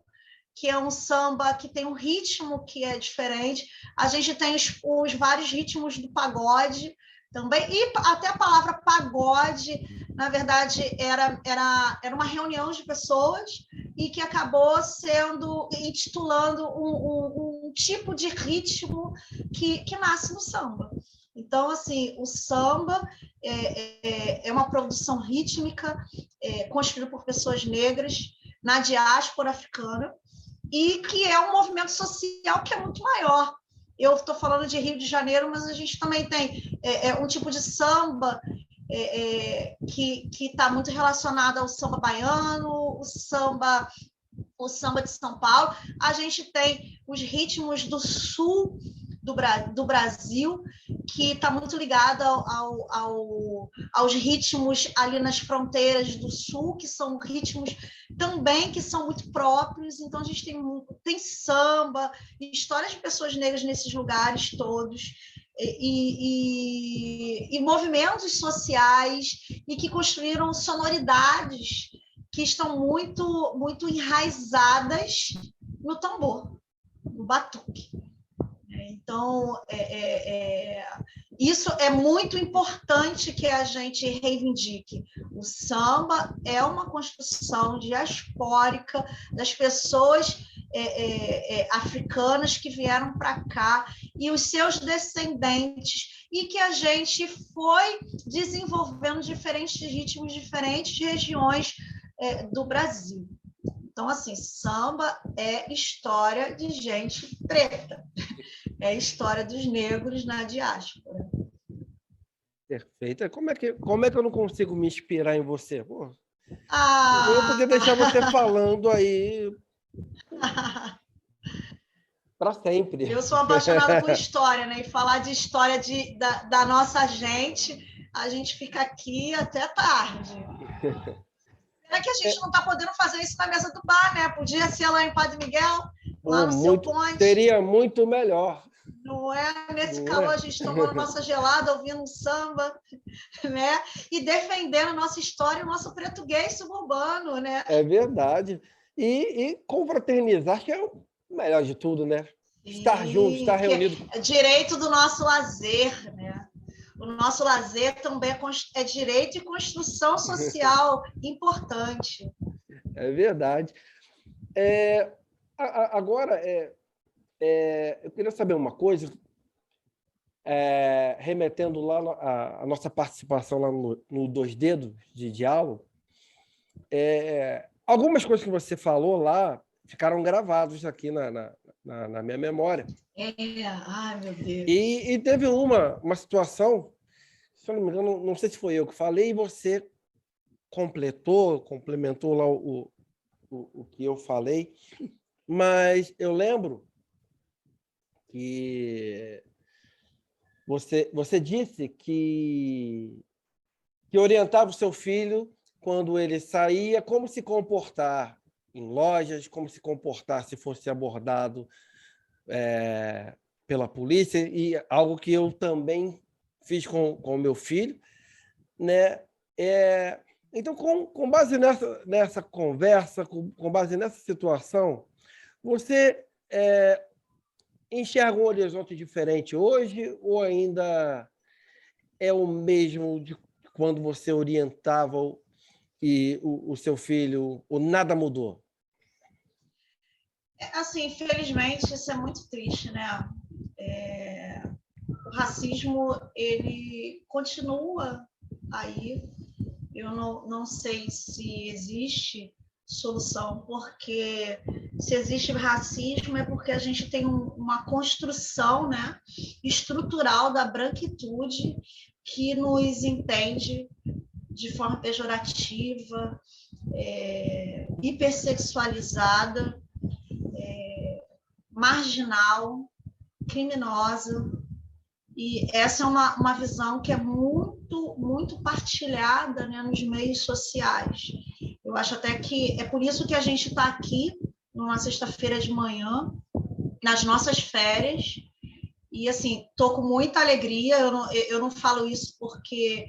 que é um samba que tem um ritmo que é diferente. A gente tem os vários ritmos do pagode também, e até a palavra pagode, na verdade, era uma reunião de pessoas e que acabou sendo, intitulando um tipo de ritmo que nasce no samba. Então, assim, o samba é uma produção rítmica construída por pessoas negras na diáspora africana e que é um movimento social que é muito maior. Eu estou falando de Rio de Janeiro, mas a gente também tem um tipo de samba que está muito relacionado ao samba baiano, o samba de São Paulo. A gente tem os ritmos do sul do Brasil, que está muito ligado aos ritmos ali nas fronteiras do sul, que são ritmos também que são muito próprios. Então, a gente tem samba, histórias de pessoas negras nesses lugares todos, e movimentos sociais, e que construíram sonoridades que estão muito, muito enraizadas no tambor, no batuque. Então, isso é muito importante que a gente reivindique. O samba é uma construção diaspórica das pessoas africanas que vieram para cá e os seus descendentes, e que a gente foi desenvolvendo diferentes ritmos, diferentes regiões do Brasil. Então, assim, samba é história de gente preta, é história dos negros na diáspora. Perfeito. Como é que eu não consigo me inspirar em você? Pô, eu podia deixar você falando aí para sempre. Eu sou apaixonada por história, né? E falar de história da nossa gente, a gente fica aqui até tarde. Será que a gente não está podendo fazer isso na mesa do bar, né? Podia ser lá em Padre Miguel, lá no Seu Ponte. Seria muito melhor. Não é? Nesse calor, a gente tomando nossa gelada, ouvindo um samba, né? E defendendo a nossa história, o nosso português suburbano, né? É verdade. E confraternizar, que é o melhor de tudo, né? Estar junto, estar reunido. É direito do nosso lazer, né? O nosso lazer também é direito e construção social importante. É verdade. Agora, eu queria saber uma coisa, remetendo lá a nossa participação lá no Dois Dedos de Diálogo. Algumas coisas que você falou lá ficaram gravadas aqui na minha memória. Ai, meu Deus. E teve uma situação, se eu não me engano, não sei se foi eu que falei, e você complementou lá o que eu falei, mas eu lembro que você disse que orientava o seu filho quando ele saía, como se comportar em lojas, como se comportar se fosse abordado pela polícia, e algo que eu também fiz com o meu filho, né? Então, com base nessa conversa, com base nessa situação, você enxerga um horizonte diferente hoje, ou ainda é o mesmo de quando você orientava o seu filho, ou nada mudou? Assim, infelizmente, isso é muito triste, né? O racismo, ele continua aí. Eu não sei se existe solução, porque se existe racismo é porque a gente tem uma construção, né, estrutural da branquitude que nos entende de forma pejorativa, hipersexualizada, marginal, criminosa. E essa é uma visão que é muito, muito partilhada, né, nos meios sociais. Eu acho até que é por isso que a gente está aqui numa sexta-feira de manhã, nas nossas férias, e assim, estou com muita alegria. Eu não falo isso porque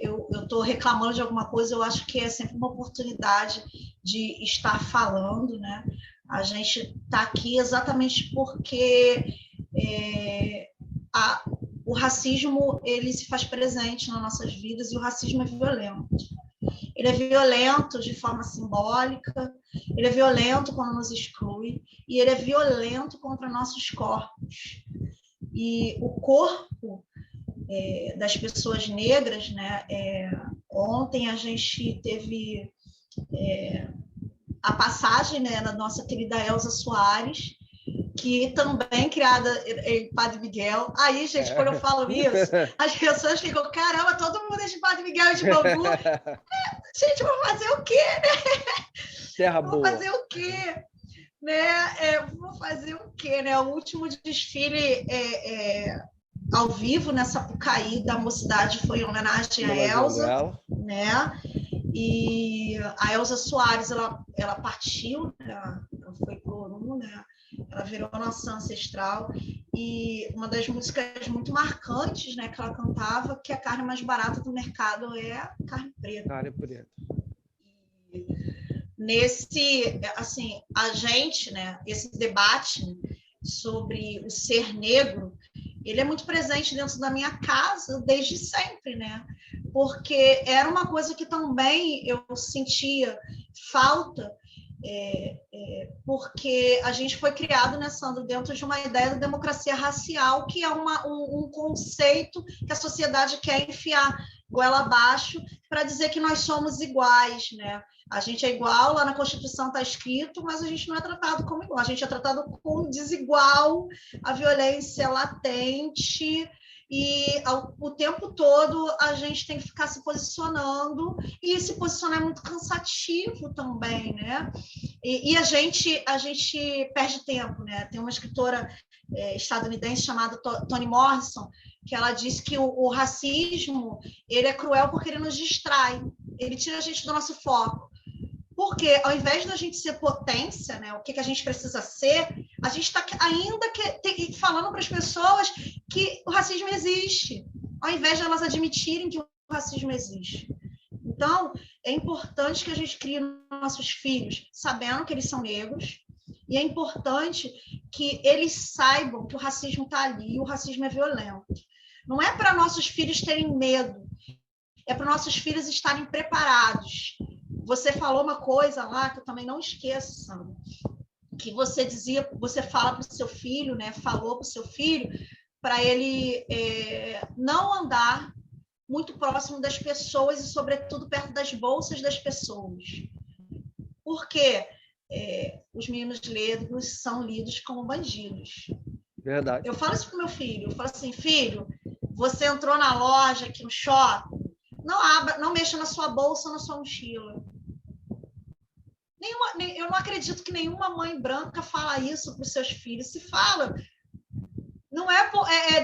eu estou reclamando de alguma coisa. Eu acho que é sempre uma oportunidade de estar falando, né? A gente está aqui exatamente porque o racismo ele se faz presente nas nossas vidas e o racismo é violento. Ele é violento de forma simbólica, ele é violento quando nos exclui, e ele é violento contra nossos corpos. E o corpo das pessoas negras, né? Ontem a gente teve a passagem, né, da nossa querida Elza Soares, que também criada em Padre Miguel. Aí, gente, quando eu falo isso, as pessoas ficam, caramba, todo mundo é de Padre Miguel e de Bangu. Gente, vou fazer o quê, né? Terra boa. Vou fazer o quê? Né? Vou fazer o quê, né? O último desfile ao vivo na Sapucaí da Mocidade foi em homenagem a Elza, né? E a Elza Soares, ela partiu, né? Ela foi pro Orum, né? Ela virou nossa ancestral, e uma das músicas muito marcantes, né, que ela cantava, que a carne mais barata do mercado é carne preta. Carne preta. E nesse, assim, a gente, né, esse debate sobre o ser negro, ele é muito presente dentro da minha casa desde sempre, né? Porque era uma coisa que também eu sentia falta, porque a gente foi criado, né, Sandro, dentro de uma ideia da democracia racial, que é um conceito que a sociedade quer enfiar goela abaixo para dizer que nós somos iguais, né? A gente é igual, lá na Constituição está escrito, mas a gente não é tratado como igual, a gente é tratado como desigual, a violência é latente, e o tempo todo a gente tem que ficar se posicionando, e se posicionar é muito cansativo também, né? E a gente perde tempo, né? Tem uma escritora estadunidense chamada Toni Morrison, que ela diz que o racismo ele é cruel porque ele nos distrai, ele tira a gente do nosso foco. Porque, ao invés da gente ser potência, né, o que a gente precisa ser, a gente está ainda falando para as pessoas que o racismo existe, ao invés de elas admitirem que o racismo existe. Então, é importante que a gente crie nossos filhos sabendo que eles são negros, e é importante que eles saibam que o racismo está ali, e o racismo é violento. Não é para nossos filhos terem medo, é para nossos filhos estarem preparados. Você falou uma coisa lá que eu também não esqueço, Sandra, que você fala para o seu filho, né? Falou para o seu filho para ele não andar muito próximo das pessoas e, sobretudo, perto das bolsas das pessoas. Porque os meninos negros são lidos como bandidos. Verdade. Eu falo isso para o meu filho. Eu falo assim, filho, você entrou na loja aqui no shopping, não mexa na sua bolsa ou na sua mochila. Eu não acredito que nenhuma mãe branca fala isso para os seus filhos. Se fala, não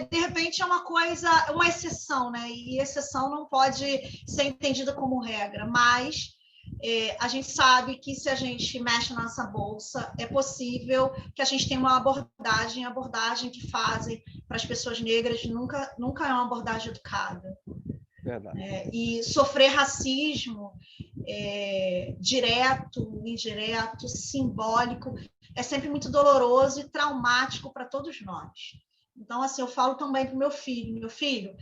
de repente é uma coisa, uma exceção, né? E exceção não pode ser entendida como regra, mas a gente sabe que se a gente mexe na nossa bolsa, é possível que a gente tenha uma abordagem que fazem para as pessoas negras nunca é uma abordagem educada. Verdade. E sofrer racismo direto, indireto, simbólico, é sempre muito doloroso e traumático para todos nós. Então, assim, eu falo também para o meu filho. Meu filho,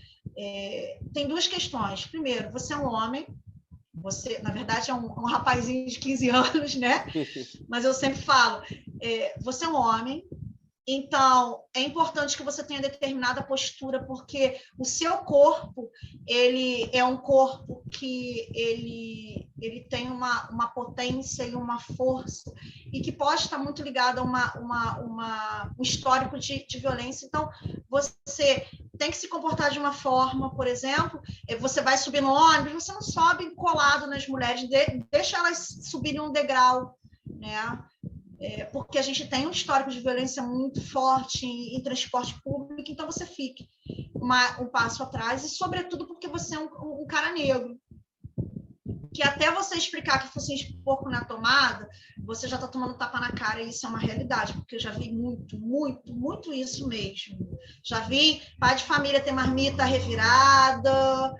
tem duas questões. Primeiro, você é um homem, você, na verdade, é um rapazinho de 15 anos, né? Mas eu sempre falo, você é um homem, então é importante que você tenha determinada postura, porque o seu corpo, ele é um corpo que ele tem uma potência e uma força, e que pode estar muito ligado a um histórico de violência. Então, você tem que se comportar de uma forma, por exemplo, você vai subir no ônibus, você não sobe colado nas mulheres, deixa elas subirem um degrau, né? Porque a gente tem um histórico de violência muito forte em transporte público, então você fique um passo atrás, e sobretudo porque você é um cara negro, que até você explicar que fosse um pouco na tomada, você já está tomando tapa na cara, e isso é uma realidade, porque eu já vi muito isso mesmo. Já vi pai de família ter marmita revirada,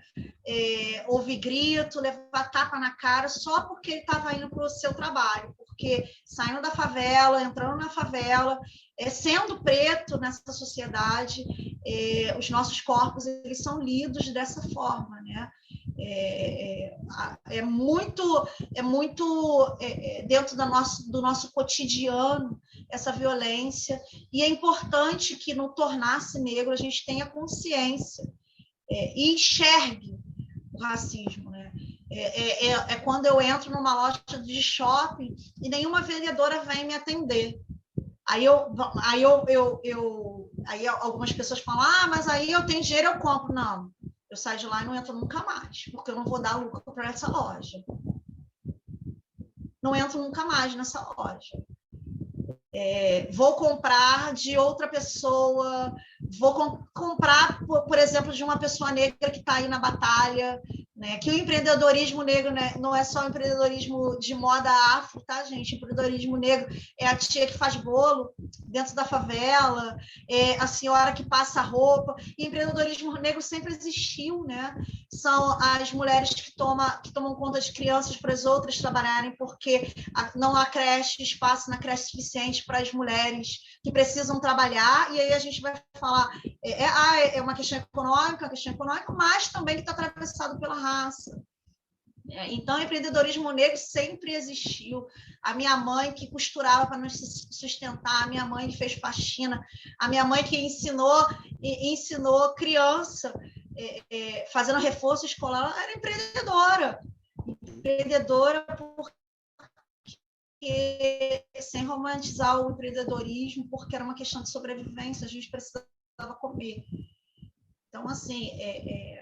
ouvir grito, levar tapa na cara, só porque ele estava indo para o seu trabalho, porque saindo da favela, entrando na favela, sendo preto nessa sociedade, os nossos corpos eles são lidos dessa forma, né? É muito dentro do nosso cotidiano essa violência, e é importante que no tornar-se negro a gente tenha consciência e enxergue o racismo, né? É quando eu entro numa loja de shopping e nenhuma vendedora vem me atender. Aí algumas pessoas falam, mas aí eu tenho dinheiro, eu compro. Não, eu saio de lá e não entro nunca mais, porque eu não vou dar lucro para essa loja. Não entro nunca mais nessa loja. Vou comprar de outra pessoa, vou comprar, por exemplo, de uma pessoa negra que está aí na batalha, né? Que o empreendedorismo negro, né, não é só o empreendedorismo de moda afro, tá, gente? O empreendedorismo negro é a tia que faz bolo dentro da favela, é a senhora que passa roupa, e empreendedorismo negro sempre existiu, né? São as mulheres que tomam conta de crianças para as outras trabalharem, porque não há creche, espaço na creche suficiente para as mulheres que precisam trabalhar, e aí a gente vai falar, é uma questão econômica, mas também que está atravessado pela raça. Então, o empreendedorismo negro sempre existiu. A minha mãe que costurava para nos sustentar, a minha mãe que fez faxina, a minha mãe que ensinou criança, fazendo reforço escolar, ela era empreendedora porque, sem romantizar o empreendedorismo, porque era uma questão de sobrevivência, a gente precisava comer. Então, assim,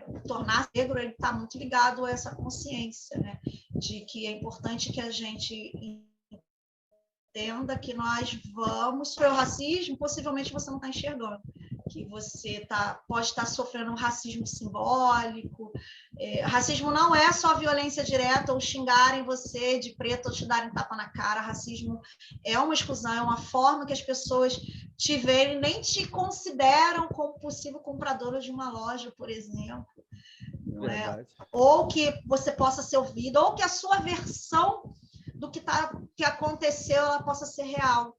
o tornar negro está muito ligado a essa consciência, né? De que é importante que a gente entenda que nós vamos para o racismo, possivelmente você não está enxergando, que você pode estar sofrendo um racismo simbólico. Racismo não é só violência direta ou xingarem você de preto ou te darem tapa na cara. Racismo é uma exclusão, é uma forma que as pessoas te veem, nem te consideram como possível compradora de uma loja, por exemplo. Não é? Ou que você possa ser ouvido, ou que a sua versão do que aconteceu ela possa ser real.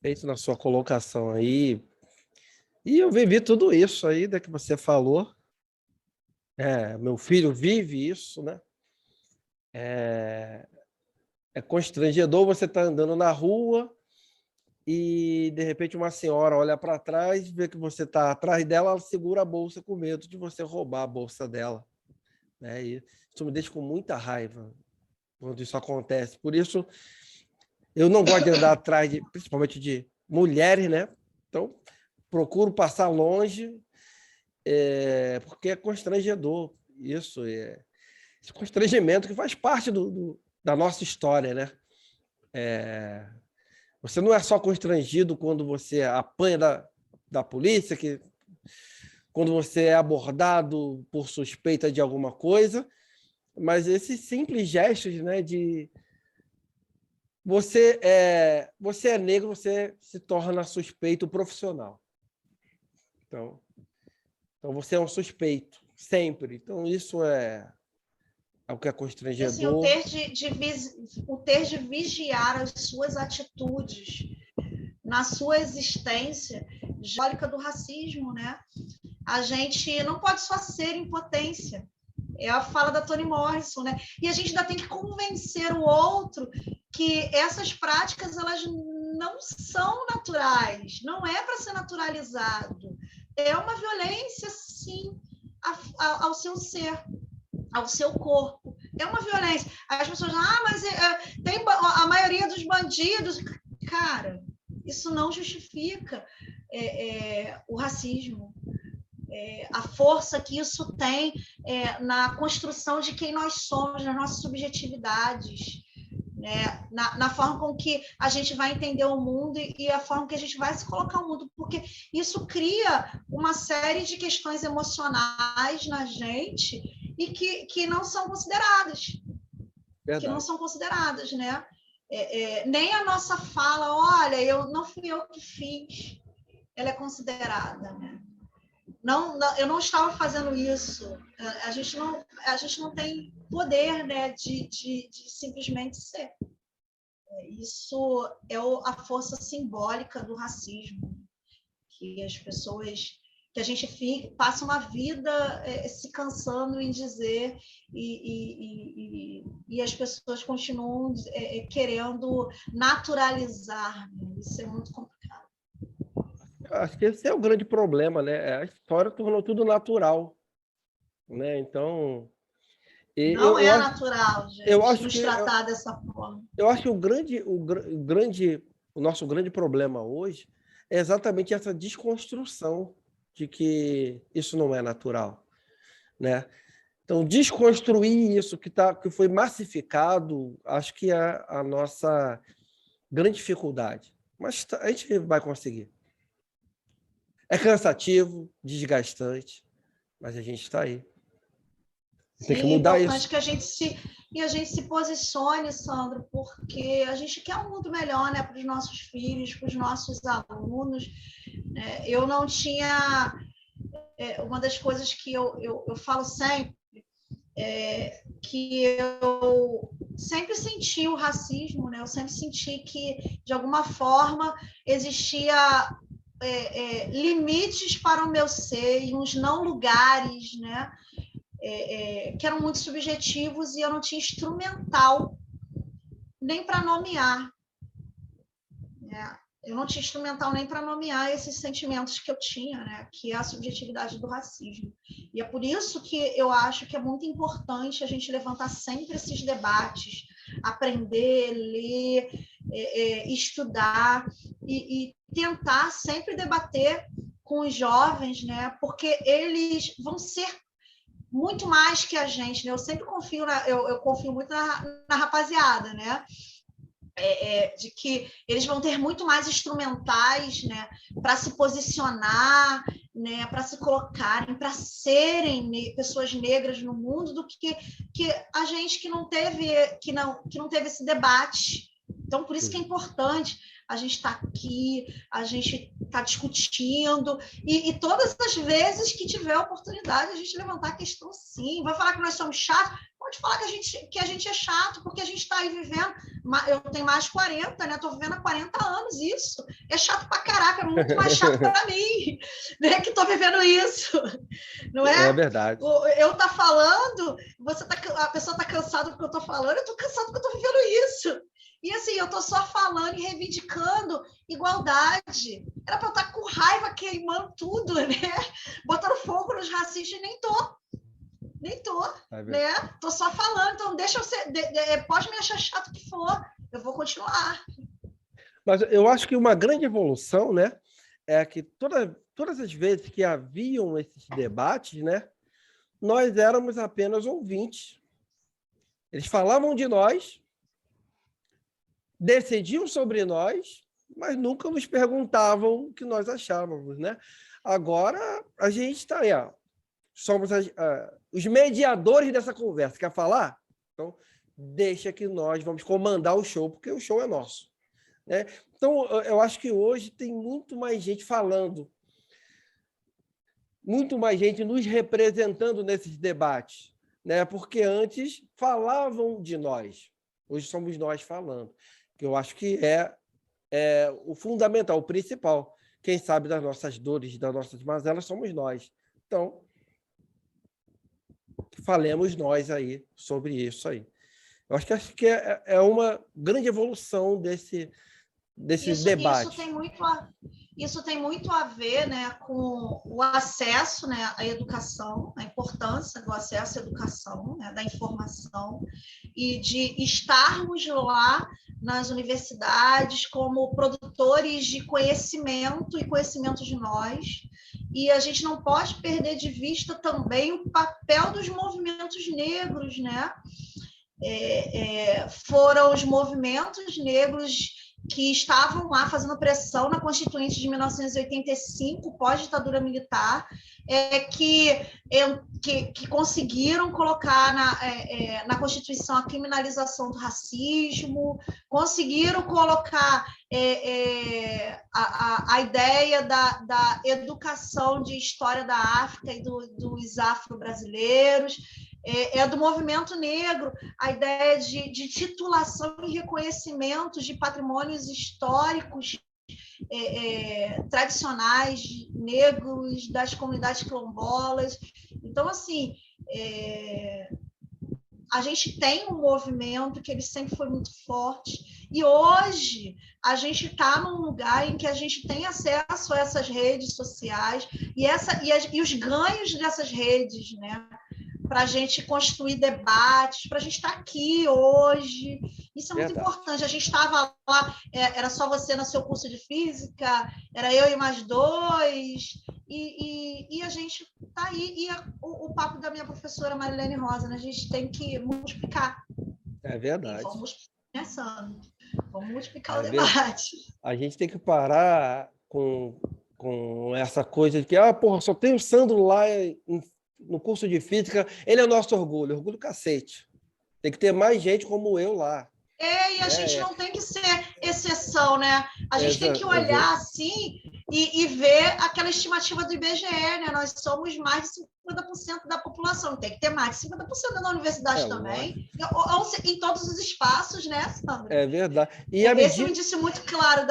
Feito na sua colocação aí. E eu vivi tudo isso aí que você falou. Meu filho vive isso, né? É constrangedor você estar andando na rua e, de repente, uma senhora olha para trás, vê que você está atrás dela, ela segura a bolsa com medo de você roubar a bolsa dela. Né? E isso me deixa com muita raiva quando isso acontece. Por isso, eu não gosto de andar atrás, principalmente de mulheres, né? Então, procuro passar longe, porque é constrangedor. Isso esse constrangimento que faz parte da nossa história, né? Você não é só constrangido quando você apanha da polícia, quando você é abordado por suspeita de alguma coisa, mas esses simples gestos, né, de você é negro, você se torna suspeito profissional. Então você é um suspeito, sempre. Então, isso é o que é constrangedor. Assim, o ter de vigiar as suas atitudes na sua existência, simbólica do racismo, né? A gente não pode só ser impotência. É a fala da Toni Morrison, né? E a gente ainda tem que convencer o outro que essas práticas elas não são naturais, não é para ser naturalizado. É uma violência, sim, ao seu ser, ao seu corpo. É uma violência. As pessoas falam, mas tem a maioria dos bandidos. Cara, isso não justifica o racismo. A força que isso tem na construção de quem nós somos, nas nossas subjetividades, né? na forma com que a gente vai entender o mundo e a forma que a gente vai se colocar no mundo, porque isso cria uma série de questões emocionais na gente e que não são consideradas. Verdade. Que não são consideradas, né? Nem a nossa fala, olha, não fui eu que fiz, ela é considerada, né? Não, eu não estava fazendo isso. A gente não tem poder, né, de simplesmente ser. Isso é a força simbólica do racismo, que as pessoas, que a gente passa uma vida se cansando em dizer e as pessoas continuam querendo naturalizar, né? Isso é muito complicado. Acho que esse é o grande problema, né? A história tornou tudo natural, né? Então, Não eu é acho, natural, eu gente, acho nos que tratar dessa forma. eu acho que o nosso grande problema hoje é exatamente essa desconstrução de que isso não é natural, né? Então, desconstruir isso que foi massificado, acho que é a nossa grande dificuldade. Mas a gente vai conseguir. É cansativo, desgastante, mas a gente está aí. Tem que Sim, é mudar importante isso. que a gente se posicione, Sandro, porque a gente quer um mundo melhor, né, para os nossos filhos, para os nossos alunos. Eu não tinha... uma das coisas que eu falo sempre que eu sempre senti o racismo, né? Eu sempre senti que, de alguma forma, existia limites para o meu ser e uns não lugares, né? Que eram muito subjetivos e eu não tinha instrumental nem para nomear. Né? Eu não tinha instrumental nem para nomear esses sentimentos que eu tinha, né? Que é a subjetividade do racismo. E é por isso que eu acho que é muito importante a gente levantar sempre esses debates, aprender, ler, estudar e tentar sempre debater com os jovens, né? Porque eles vão ser muito mais que a gente, né? Eu sempre confio, eu confio muito na rapaziada, né? De que eles vão ter muito mais instrumentais, né, para se posicionar, né, para se colocarem, para serem pessoas negras no mundo, do que a gente que não teve esse debate. Então, por isso que é importante a gente estar aqui, a gente estar discutindo, e todas as vezes que tiver oportunidade, a gente levantar a questão, sim. Vai falar que nós somos chatos? Pode falar que a gente é chato, porque a gente está aí vivendo. Eu tenho mais de 40, né? Estou vivendo há 40 anos isso. É chato pra caraca, é muito mais chato para mim, né? Que estou vivendo isso. Não é? É verdade. Eu tá falando, a pessoa está cansada do que eu estou falando, eu estou cansado porque eu estou vivendo isso. E assim, eu estou só falando e reivindicando igualdade. Era para eu estar com raiva, queimando tudo, né? Botando fogo nos racistas, e nem tô, né? Tô só falando, então deixa eu ser, pode me achar chato que for, eu vou continuar. Mas eu acho que uma grande evolução, né, é que todas as vezes que haviam esses debates, né, nós éramos apenas ouvintes. Eles falavam de nós, decidiam sobre nós, mas nunca nos perguntavam o que nós achávamos, né? Agora a gente está aí, ó, somos os mediadores dessa conversa. Quer falar? Então, deixa que nós vamos comandar o show, porque o show é nosso. Né? Então, eu acho que hoje tem muito mais gente falando, muito mais gente nos representando nesses debates, né? Porque antes falavam de nós, hoje somos nós falando, que eu acho que é o fundamental, o principal. Quem sabe das nossas dores, das nossas mazelas, somos nós. Então, falemos nós aí sobre isso aí. Eu acho que é uma grande evolução desse debate. Isso tem muito a ver, né, com o acesso, né, à educação, a importância do acesso à educação, né, da informação, e de estarmos lá nas universidades como produtores de conhecimento e conhecimento de nós. E a gente não pode perder de vista também o papel dos movimentos negros, né? Foram os movimentos negros que estavam lá fazendo pressão na Constituinte de 1985, pós-ditadura militar, que conseguiram colocar na Constituição a criminalização do racismo, conseguiram colocar a ideia da educação de história da África e dos afro-brasileiros, do movimento negro, a ideia de titulação e reconhecimento de patrimônios históricos tradicionais negros, das comunidades quilombolas. Então, assim, a gente tem um movimento que ele sempre foi muito forte, e hoje a gente está num lugar em que a gente tem acesso a essas redes sociais e os ganhos dessas redes, né? Para a gente construir debates, para a gente estar aqui hoje. Isso é muito importante. A gente estava lá, era só você no seu curso de física, era eu e mais dois, e a gente está aí. E o papo da minha professora Marilene Rosa, né? A gente tem que multiplicar. É verdade. E vamos pensando. Vamos multiplicar o debate. A gente tem que parar com essa coisa de que, só tem o Sandro lá no curso de física, ele é o nosso orgulho cacete. Tem que ter mais gente como eu lá. E a gente não tem que ser exceção, né? A gente tem que olhar assim e ver aquela estimativa do IBGE, né? Nós somos mais de 50% da população, tem que ter mais de 50% da universidade também, em todos os espaços, né, Sandra? É verdade. E esse é um indício muito claro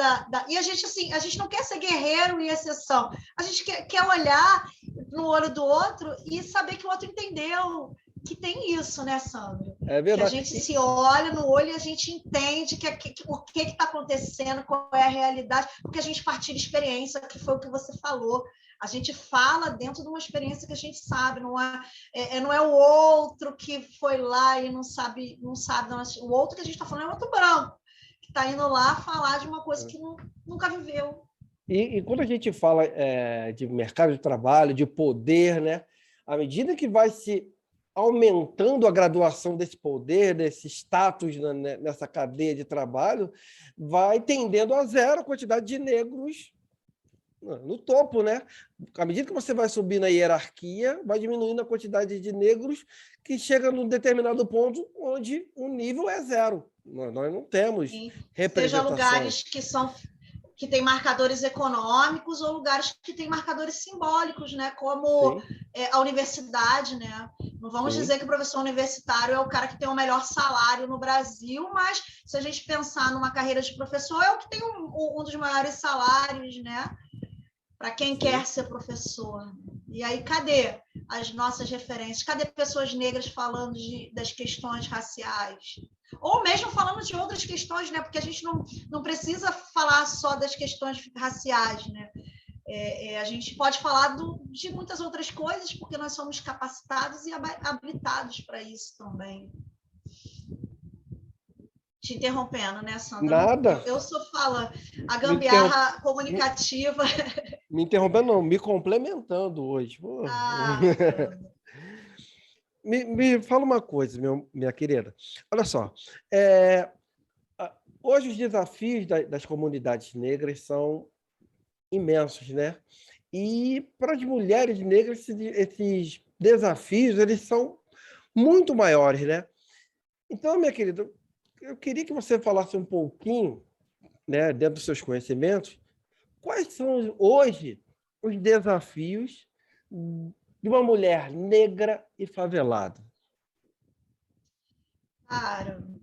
E a gente, assim, a gente não quer ser guerreiro e exceção, a gente quer olhar no olho do outro e saber que o outro entendeu que tem isso, né, Sandra? É verdade. Que a gente se olha no olho e a gente entende o que está acontecendo, qual é a realidade, porque a gente partilha experiência, que foi o que você falou. A gente fala dentro de uma experiência que a gente sabe, não é o outro que foi lá e não sabe. Não, o outro que a gente está falando é outro branco, que está indo lá falar de uma coisa que nunca viveu. E quando a gente fala de mercado de trabalho, de poder, né? À medida que vai se aumentando a graduação desse poder, desse status nessa cadeia de trabalho, vai tendendo a zero a quantidade de negros no topo, né? À medida que você vai subir na hierarquia, vai diminuindo a quantidade de negros, que chega num determinado ponto onde o nível é zero. Nós não temos representação. Seja lugares que tem marcadores econômicos ou lugares que têm marcadores simbólicos, né? Como a universidade, né? Não vamos dizer que o professor universitário é o cara que tem o melhor salário no Brasil, mas se a gente pensar numa carreira de professor, é o que tem um dos maiores salários, né? Para quem quer ser professor. E aí, cadê as nossas referências? Cadê pessoas negras falando das questões raciais? Ou mesmo falando de outras questões, né? Porque a gente não precisa falar só das questões raciais, né? A gente pode falar de muitas outras coisas, porque nós somos capacitados e habilitados para isso também. Te interrompendo, né, Sandra? Nada. Eu sou a gambiarra comunicativa. Me interrompendo, não, me complementando hoje. Me fala uma coisa, minha querida. Olha só, hoje os desafios das comunidades negras são imensos, né? E para as mulheres negras, esses desafios eles são muito maiores, né? Então, minha querida, eu queria que você falasse um pouquinho, né, dentro dos seus conhecimentos, quais são hoje os desafios de uma mulher negra e favelada? Claro.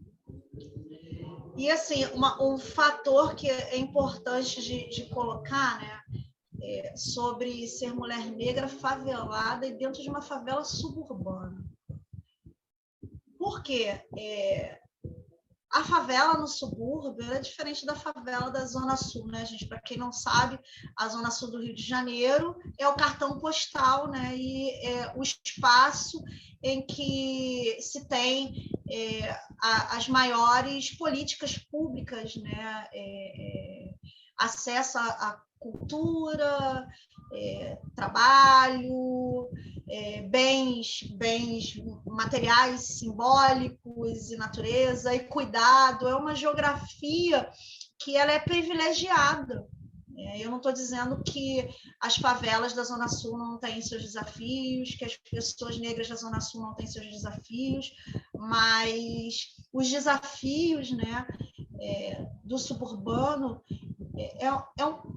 E, assim, um fator que é importante de colocar, né, sobre ser mulher negra favelada e dentro de uma favela suburbana. Por quê? A favela no subúrbio é diferente da favela da Zona Sul, né, gente? Para quem não sabe, a Zona Sul do Rio de Janeiro é o cartão postal, né? E é o espaço em que se tem as maiores políticas públicas, né? Acesso à cultura, trabalho, bens materiais, simbólicos e natureza, e cuidado. É uma geografia que ela é privilegiada. Eu não estou dizendo que as favelas da Zona Sul não têm seus desafios, que as pessoas negras da Zona Sul não têm seus desafios, mas os desafios, né, do suburbano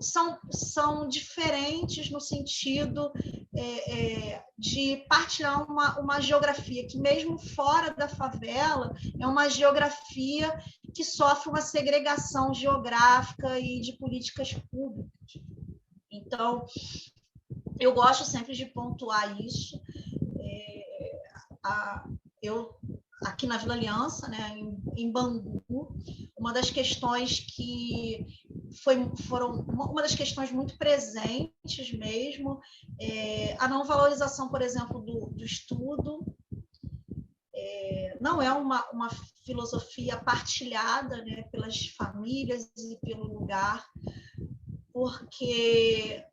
são diferentes no sentido de partilhar uma geografia que, mesmo fora da favela, é uma geografia que sofre uma segregação geográfica e de políticas públicas. Então, eu gosto sempre de pontuar isso. Eu, aqui na Vila Aliança, né, em Bangu, uma das questões que foram uma das questões muito presentes mesmo, a não valorização, por exemplo, do estudo. Não é uma filosofia partilhada, né, pelas famílias e pelo lugar, porque,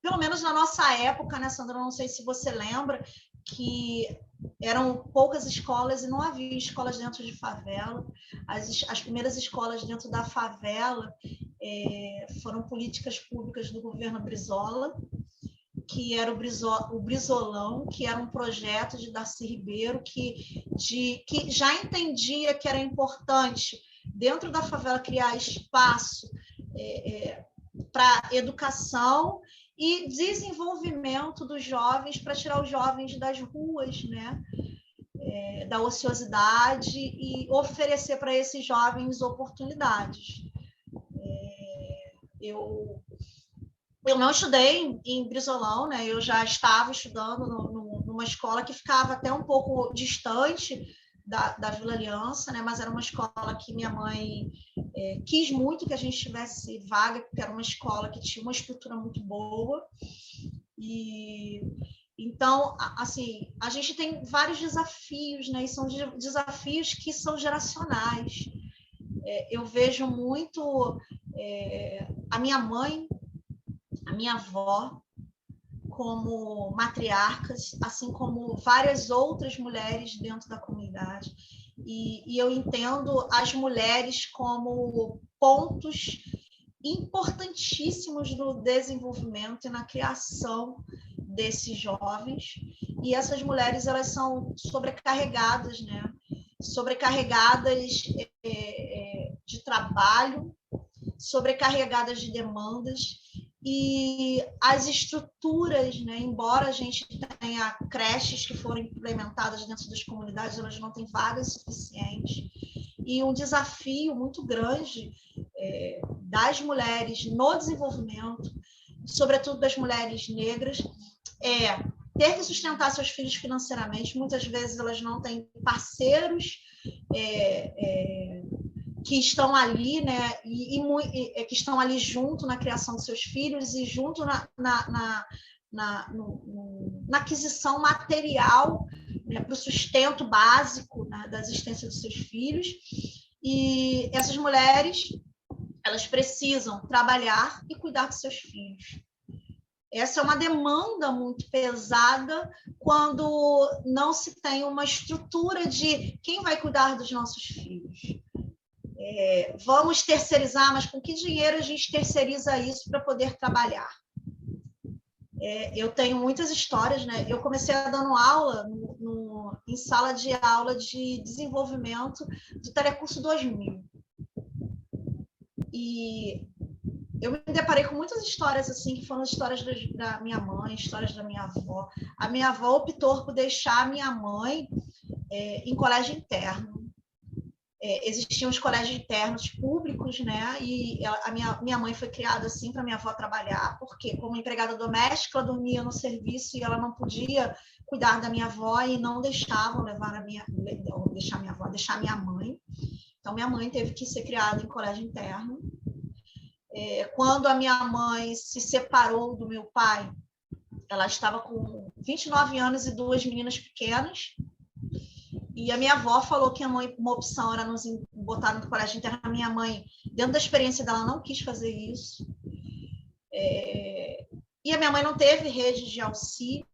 pelo menos na nossa época, né, Sandra, não sei se você lembra, que eram poucas escolas e não havia escolas dentro de favela. As primeiras escolas dentro da favela foram políticas públicas do governo Brizola, que era o Brizolão, que era um projeto de Darcy Ribeiro, que já entendia que era importante, dentro da favela, criar espaço para educação e desenvolvimento dos jovens, para tirar os jovens das ruas, né? Da ociosidade, e oferecer para esses jovens oportunidades. Eu não estudei em Brizolão, né? Eu já estava estudando numa escola que ficava até um pouco distante da Vila Aliança, né? Mas era uma escola que minha mãe quis muito que a gente tivesse vaga, porque era uma escola que tinha uma estrutura muito boa. E então, assim, a gente tem vários desafios, né? E são desafios que são geracionais. Eu vejo muito a minha mãe, a minha avó, como matriarcas, assim como várias outras mulheres dentro da comunidade. E eu entendo as mulheres como pontos importantíssimos no desenvolvimento e na criação desses jovens. E essas mulheres, elas são sobrecarregadas, né? Sobrecarregadas de trabalho, sobrecarregadas de demandas, e as estruturas, né, embora a gente tenha creches que foram implementadas dentro das comunidades, elas não têm vagas suficientes. E um desafio muito grande das mulheres no desenvolvimento, sobretudo das mulheres negras, ter que sustentar seus filhos financeiramente. Muitas vezes elas não têm parceiros que estão ali, né, que estão ali junto na criação dos seus filhos e junto na aquisição material, né, para o sustento básico, né, da existência dos seus filhos. E essas mulheres, elas precisam trabalhar e cuidar dos seus filhos. Essa é uma demanda muito pesada quando não se tem uma estrutura de quem vai cuidar dos nossos filhos. Vamos terceirizar, mas com que dinheiro a gente terceiriza isso para poder trabalhar? Eu tenho muitas histórias, né? Eu comecei dando aula em sala de aula de desenvolvimento do Telecurso 2000. E eu me deparei com muitas histórias assim, que foram histórias da minha mãe, histórias da minha avó. A minha avó optou por deixar a minha mãe em colégio interno. Existiam os colégios internos públicos, né? E a minha mãe foi criada assim para minha avó trabalhar, porque como empregada doméstica, ela dormia no serviço e ela não podia cuidar da minha avó e não deixavam deixar minha mãe. Então minha mãe teve que ser criada em colégio interno. Quando a minha mãe se separou do meu pai, ela estava com 29 anos e 2 meninas pequenas. E a minha avó falou que uma opção era nos botar no colégio interno. A minha mãe, dentro da experiência dela, não quis fazer isso. E a minha mãe não teve rede de auxílio.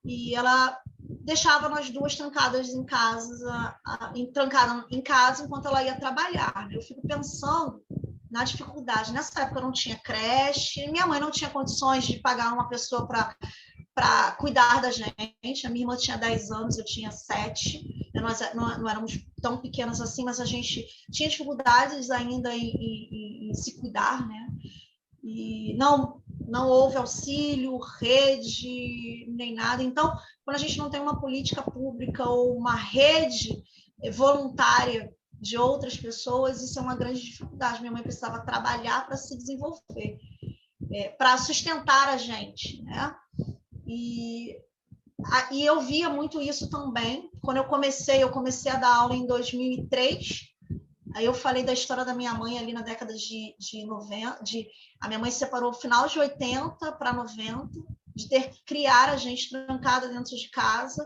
E ela deixava nós duas trancadas em casa, enquanto ela ia trabalhar. Eu fico pensando na dificuldade. Nessa época eu não tinha creche, minha mãe não tinha condições de pagar uma pessoa para cuidar da gente. A minha irmã tinha 10 anos, eu tinha 7. Nós não éramos tão pequenas assim, mas a gente tinha dificuldades ainda em se cuidar, né? E não houve auxílio, rede, nem nada. Então, quando a gente não tem uma política pública ou uma rede voluntária de outras pessoas, isso é uma grande dificuldade. Minha mãe precisava trabalhar para se desenvolver, para sustentar a gente, né? E eu via muito isso também. Quando eu comecei a dar aula em 2003. Aí eu falei da história da minha mãe ali na década de 90. A minha mãe se separou no final de 80 para 90, de ter que criar a gente trancada dentro de casa,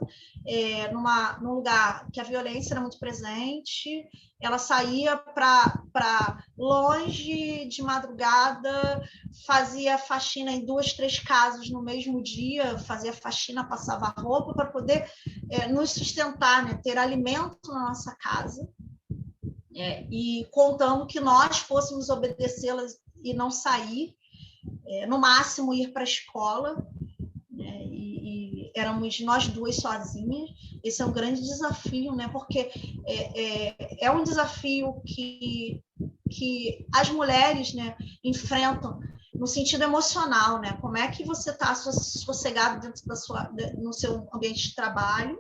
num lugar que a violência era muito presente. Ela saía para longe de madrugada, fazia faxina em 2, 3 casas no mesmo dia, fazia faxina, passava roupa para poder nos sustentar, né? Ter alimento na nossa casa. E contando que nós fôssemos obedecê-las e não sair, no máximo ir para a escola, né? E éramos nós duas sozinhas. Esse é um grande desafio, né? Porque é um desafio que as mulheres, né, enfrentam no sentido emocional, né? Como é que você está sossegado dentro no seu ambiente de trabalho,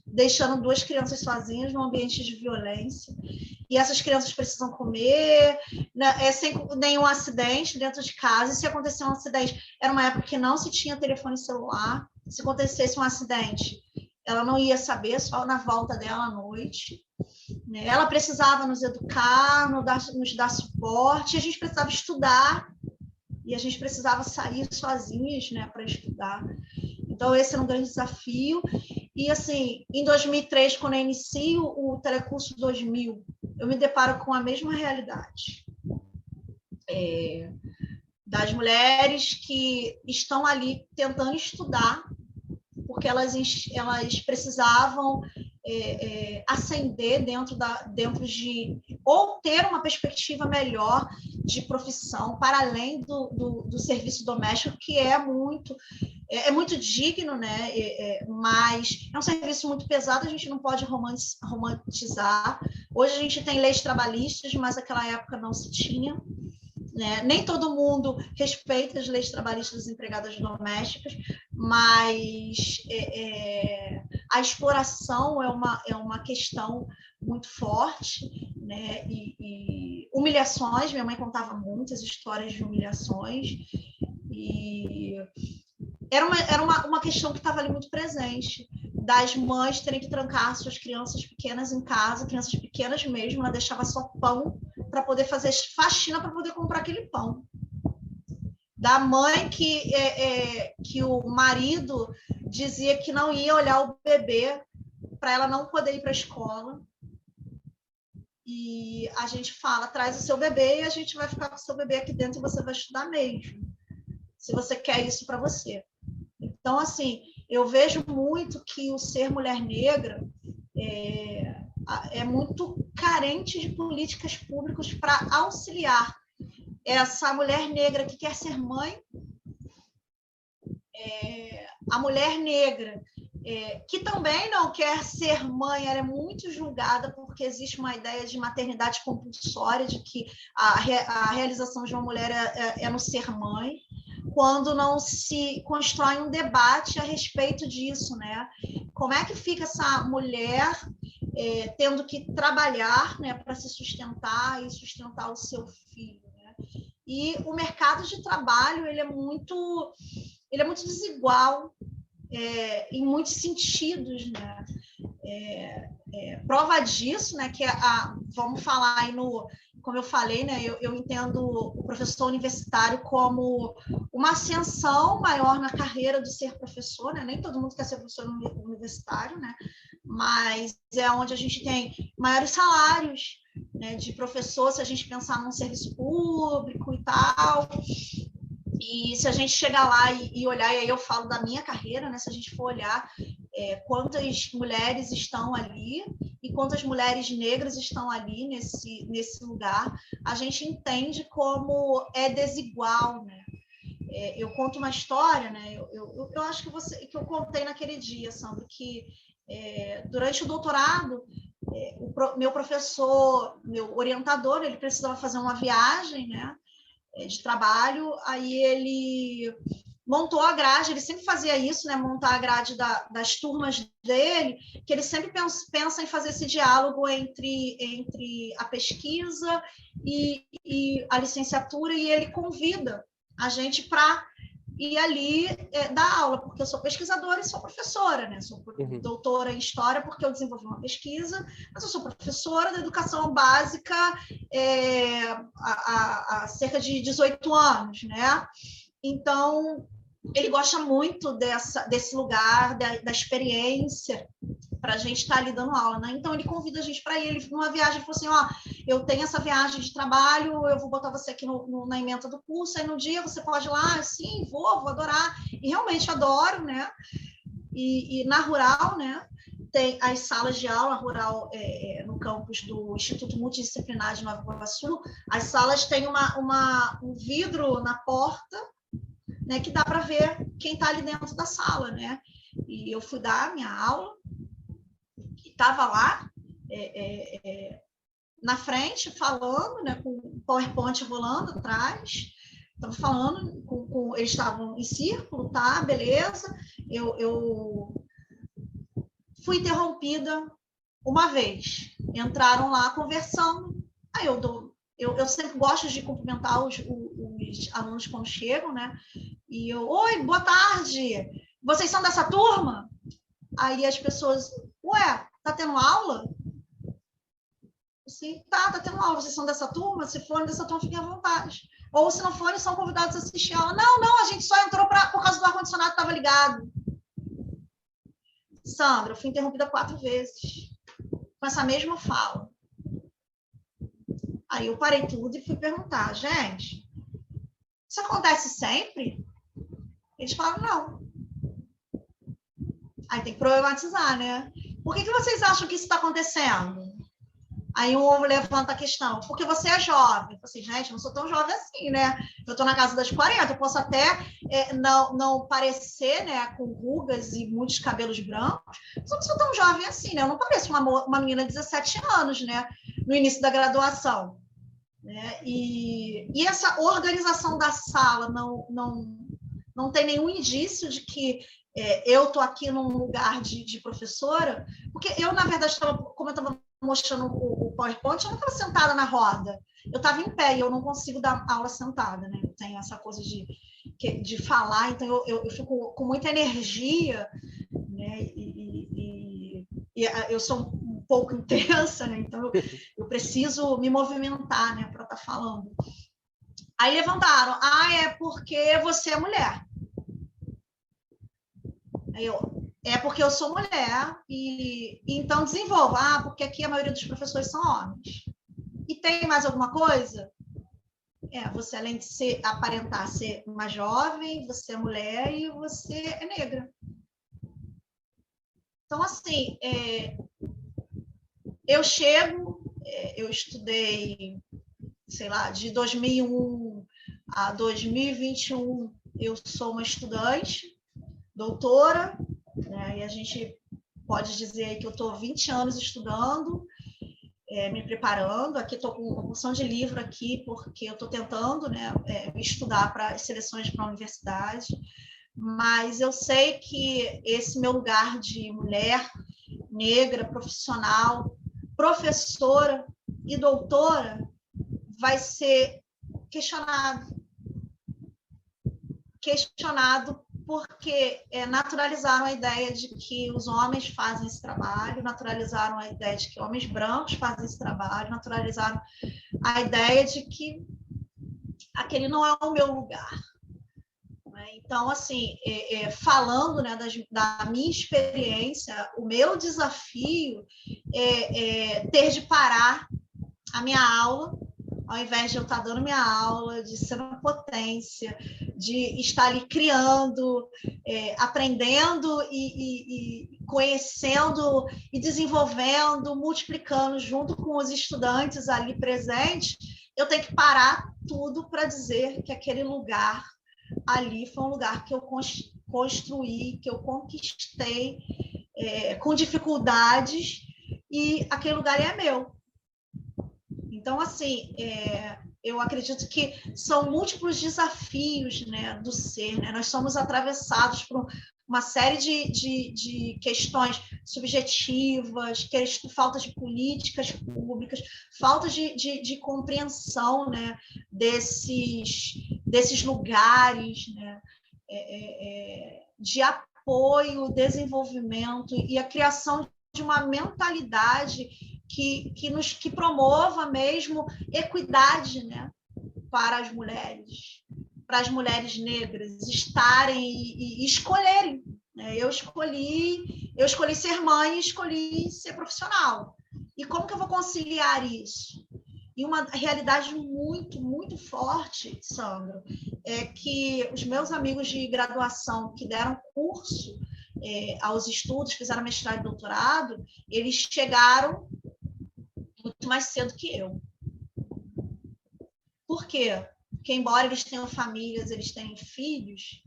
deixando 2 crianças sozinhas num ambiente de violência, e essas crianças precisam comer, né, sem nenhum acidente dentro de casa. E se acontecer um acidente, era uma época que não se tinha telefone celular. Se acontecesse um acidente, ela não ia saber, só na volta dela à noite. Né? Ela precisava nos educar, nos dar suporte, a gente precisava estudar, e a gente precisava sair sozinhas, né, para estudar. Então, esse era um grande desafio. E, assim, em 2003, quando eu inicio o Telecurso 2000, eu me deparo com a mesma realidade. Das mulheres que estão ali tentando estudar, porque elas precisavam ascender dentro de, ou ter uma perspectiva melhor de profissão, para além do serviço doméstico, que é muito digno, né? Mas é um serviço muito pesado, a gente não pode romantizar. Hoje a gente tem leis trabalhistas, mas naquela época não se tinha. Né? Nem todo mundo respeita as leis trabalhistas das empregadas domésticas, mas a exploração é uma questão muito forte, né? E humilhações, minha mãe contava muitas histórias de humilhações, e era uma questão que estava ali muito presente, das mães terem que trancar suas crianças pequenas em casa, crianças pequenas mesmo, ela deixava só pão para poder fazer faxina, para poder comprar aquele pão. Da mãe que o marido dizia que não ia olhar o bebê para ela não poder ir para a escola. E a gente fala, traz o seu bebê e a gente vai ficar com o seu bebê aqui dentro e você vai estudar mesmo, se você quer isso para você. Então, assim, eu vejo muito que o ser mulher negra é muito carente de políticas públicas para auxiliar essa mulher negra que quer ser mãe, a mulher negra que também não quer ser mãe, ela é muito julgada porque existe uma ideia de maternidade compulsória, de que a realização de uma mulher é no ser mãe, quando não se constrói um debate a respeito disso, né? Como é que fica essa mulher tendo que trabalhar, né, para se sustentar e sustentar o seu filho, né? E o mercado de trabalho ele é muito desigual em muitos sentidos, né? Prova disso, né, que vamos falar aí como eu falei, né, eu entendo o professor universitário como uma ascensão maior na carreira de ser professor, né? Nem todo mundo quer ser professor universitário, né? Mas é onde a gente tem maiores salários, né, de professor, se a gente pensar num serviço público e tal. E se a gente chegar lá e olhar, e aí eu falo da minha carreira, né? Se a gente for olhar quantas mulheres estão ali e quantas mulheres negras estão ali nesse lugar, a gente entende como é desigual, né? Eu conto uma história, né? Eu acho que eu contei naquele dia, Sandro, que durante o doutorado, meu professor, meu orientador, ele precisava fazer uma viagem, né, de trabalho, aí ele montou a grade, ele sempre fazia isso, né? Montar a grade das turmas dele, que ele sempre pensa em fazer esse diálogo entre a pesquisa e a licenciatura, e ele convida a gente para ir ali dar aula, porque eu sou pesquisadora e sou professora, né? Sou doutora em História porque eu desenvolvi uma pesquisa, mas eu sou professora da educação básica há cerca de 18 anos, né? Então, ele gosta muito desse lugar, da experiência, para a gente estar ali dando aula, né? Então, ele convida a gente para ir. Ele, numa viagem, ele falou assim, ó, eu tenho essa viagem de trabalho, eu vou botar você aqui na ementa do curso, aí no dia você pode ir lá, sim, vou adorar. E realmente adoro, né? E na Rural, né? Tem as salas de aula rural no campus do Instituto Multidisciplinar de Nova Iguaçu. As salas têm um vidro na porta, né, que dá para ver quem está ali dentro da sala, né? E eu fui dar a minha aula, e estava lá na frente, falando, né, com o PowerPoint rolando atrás, estava falando, eles estavam em círculo, tá, beleza, eu fui interrompida uma vez, entraram lá conversando, aí eu sempre gosto de cumprimentar os alunos quando chegam, né? E eu, oi, boa tarde, vocês são dessa turma? Aí as pessoas, ué, tá tendo aula? Assim, tá tendo aula, vocês são dessa turma? Se forem dessa turma, fiquem à vontade. Ou se não forem, são convidados a assistir a aula. Não, a gente só entrou por causa do ar-condicionado que estava ligado. Sandra, eu fui interrompida 4 vezes com essa mesma fala. Aí eu parei tudo e fui perguntar, gente, isso acontece sempre? Eles falaram, não. Aí tem que problematizar, né? Por que vocês acham que isso está acontecendo? Aí um levanta a questão, porque você é jovem. Eu falei assim, gente, eu não sou tão jovem assim, né? Eu estou na casa das 40, eu posso até não parecer, né, com rugas e muitos cabelos brancos, mas eu não sou tão jovem assim, né? Eu não pareço uma menina de 17 anos, né? No início da graduação. Né? E essa organização da sala não tem nenhum indício de que eu estou aqui num lugar de professora, porque eu, na verdade, como eu estava mostrando o PowerPoint, eu não estava sentada na roda, eu estava em pé e eu não consigo dar aula sentada, né? Eu tenho essa coisa de falar, então eu fico com muita energia, né? E eu sou um pouco intensa, né? Então eu preciso me movimentar, né, para estar falando. Aí levantaram, é porque você é mulher. Aí é porque eu sou mulher e então desenvolva. Porque aqui a maioria dos professores são homens. E tem mais alguma coisa? Você além de aparentar ser uma jovem, você é mulher e você é negra. Então, assim, eu estudei, sei lá, de 2001 a 2021, eu sou uma estudante, doutora, né? E a gente pode dizer que eu estou 20 anos estudando, me preparando. Aqui estou com uma porção de livro aqui, porque eu estou tentando, né, estudar para as seleções para a universidade, mas eu sei que esse meu lugar de mulher negra, profissional, professora e doutora vai ser questionado porque naturalizaram a ideia de que os homens fazem esse trabalho, naturalizaram a ideia de que homens brancos fazem esse trabalho, naturalizaram a ideia de que aquele não é o meu lugar. Então, assim, falando, né, da minha experiência, o meu desafio é ter de parar a minha aula, ao invés de eu estar dando minha aula, de ser uma potência, de estar ali criando, aprendendo e conhecendo e desenvolvendo, multiplicando junto com os estudantes ali presentes, eu tenho que parar tudo para dizer que aquele lugar ali foi um lugar que eu construí, que eu conquistei com dificuldades, e aquele lugar é meu. Então, assim, eu acredito que são múltiplos desafios, né, do ser, né? Nós somos atravessados por uma série de questões subjetivas, falta de políticas públicas, falta de compreensão, né, desses lugares, né, de apoio, desenvolvimento e a criação de uma mentalidade que promova mesmo equidade, né, para as mulheres negras estarem e escolherem. Né? Eu escolhi ser mãe, escolhi ser profissional. E como que eu vou conciliar isso? E uma realidade muito, muito forte, Sandro, é que os meus amigos de graduação que deram curso aos estudos, fizeram mestrado e doutorado, eles chegaram muito mais cedo que eu. Por quê? Porque, embora eles tenham famílias, eles tenham filhos,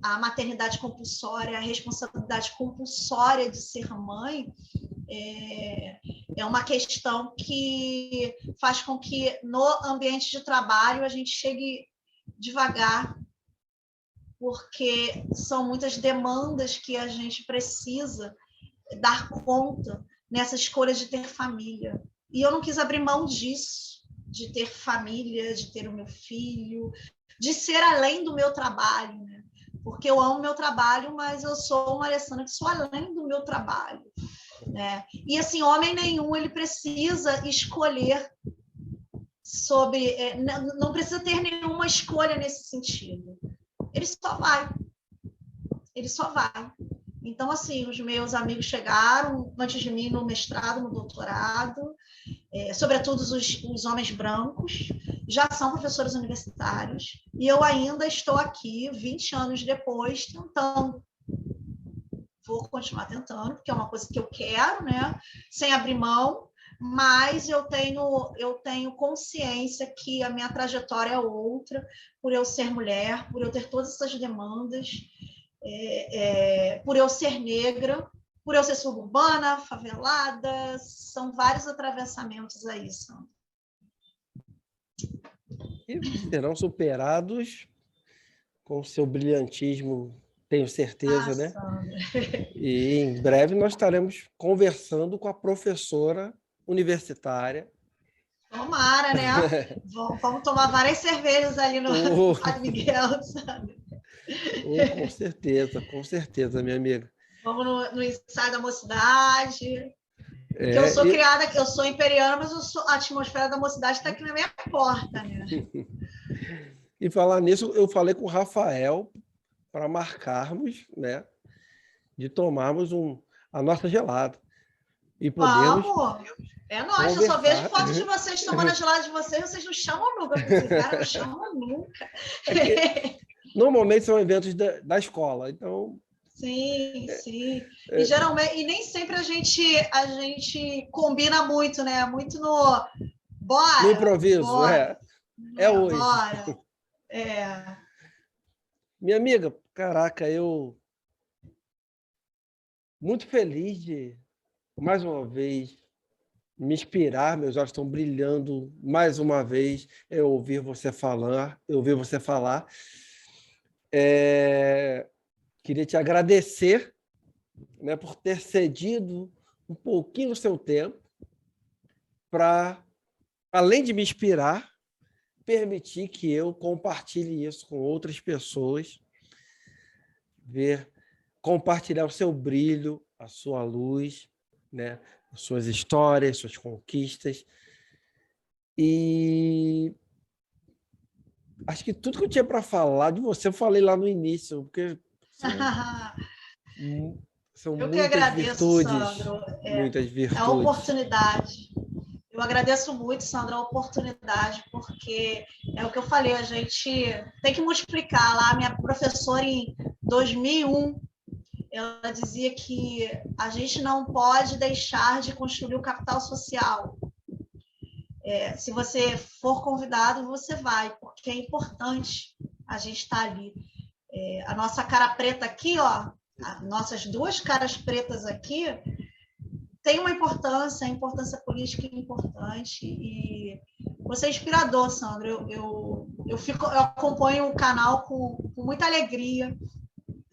a maternidade compulsória, a responsabilidade compulsória de ser mãe é uma questão que faz com que, no ambiente de trabalho, a gente chegue devagar, porque são muitas demandas que a gente precisa dar conta nessa escolha de ter família. E eu não quis abrir mão disso, de ter família, de ter o meu filho, de ser além do meu trabalho, né? Porque eu amo meu trabalho, mas eu sou uma Alessandra que sou além do meu trabalho, né? E assim, homem nenhum ele precisa escolher sobre, não precisa ter nenhuma escolha nesse sentido. Ele só vai. Então, assim, os meus amigos chegaram antes de mim no mestrado, no doutorado, sobretudo os homens brancos, já são professores universitários, e eu ainda estou aqui, 20 anos depois, tentando. Vou continuar tentando, porque é uma coisa que eu quero, né? Sem abrir mão, mas eu tenho consciência que a minha trajetória é outra, por eu ser mulher, por eu ter todas essas demandas, por eu ser negra, por eu ser suburbana, favelada, são vários atravessamentos aí, Sandro. E serão superados com o seu brilhantismo, tenho certeza, né? Sandra. E em breve nós estaremos conversando com a professora universitária. Tomara, né? Vamos tomar várias cervejas ali no Padre Miguel, sabe? Com certeza, minha amiga. Vamos no ensaio da mocidade. Eu sou criada, eu sou imperiana, mas a atmosfera da mocidade está aqui na minha porta, né? E falar nisso, eu falei com o Rafael para marcarmos, né? De tomarmos a nossa gelada. E podemos... Vamos! É nóis, eu só vejo fotos de vocês tomando a gelada de vocês não chamam nunca, porque cara não chamam nunca. Normalmente são eventos da escola, então... Sim. E geralmente, e nem sempre a gente combina muito, né? Muito no bora. No improviso, bora, é hoje. Bora. Minha amiga, caraca, eu muito feliz de, mais uma vez, me inspirar, meus olhos estão brilhando mais uma vez, eu ouvir você falar. Queria te agradecer, né, por ter cedido um pouquinho do seu tempo para, além de me inspirar, permitir que eu compartilhe isso com outras pessoas, compartilhar o seu brilho, a sua luz, né, as suas histórias, suas conquistas. E acho que tudo que eu tinha para falar de você, eu falei lá no início, porque são eu muitas que agradeço, virtudes. Sandro. Muitas virtudes. É a oportunidade. Eu agradeço muito, Sandra, a oportunidade, porque é o que eu falei, a gente tem que multiplicar lá. Minha professora, em 2001, ela dizia que a gente não pode deixar de construir o capital social. Se você for convidado, você vai, porque é importante a gente estar ali. A nossa cara preta aqui, ó, as nossas duas caras pretas aqui, tem uma importância, a importância política é importante, e você é inspirador, Sandro. Eu acompanho o canal com muita alegria,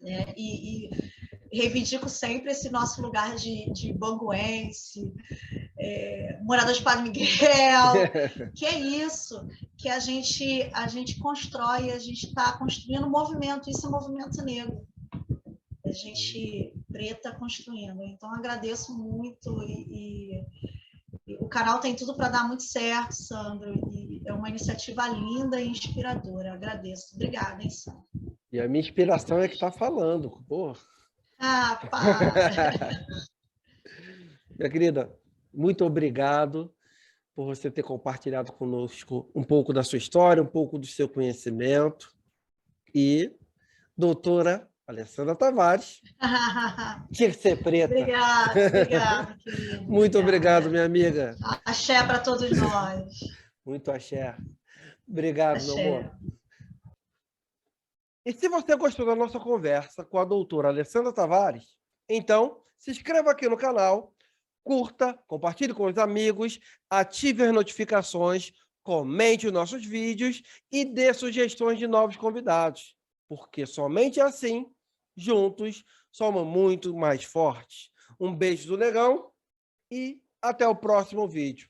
né? E reivindico sempre esse nosso lugar de banguense, morador de Padre Miguel, que é isso, que a gente constrói, a gente está construindo um movimento, isso é um movimento negro. A gente preta construindo. Então, agradeço muito e o canal tem tudo para dar muito certo, Sandro, e é uma iniciativa linda e inspiradora. Agradeço. Obrigada, hein, Sandro. E a minha inspiração é que está falando. Pô. Ah, para! Minha querida, muito obrigado por você ter compartilhado conosco um pouco da sua história, um pouco do seu conhecimento. E, doutora Alessandra Tavares, tinha que ser preta. Obrigada, querido. Muito obrigado, minha amiga. Axé para todos nós. Muito axé. Obrigado, Axé. meu amor. E se você gostou da nossa conversa com a doutora Alessandra Tavares, então se inscreva aqui no canal, curta, compartilhe com os amigos, ative as notificações, comente os nossos vídeos e dê sugestões de novos convidados, porque somente assim, juntos, somos muito mais fortes. Um beijo do Negão e até o próximo vídeo.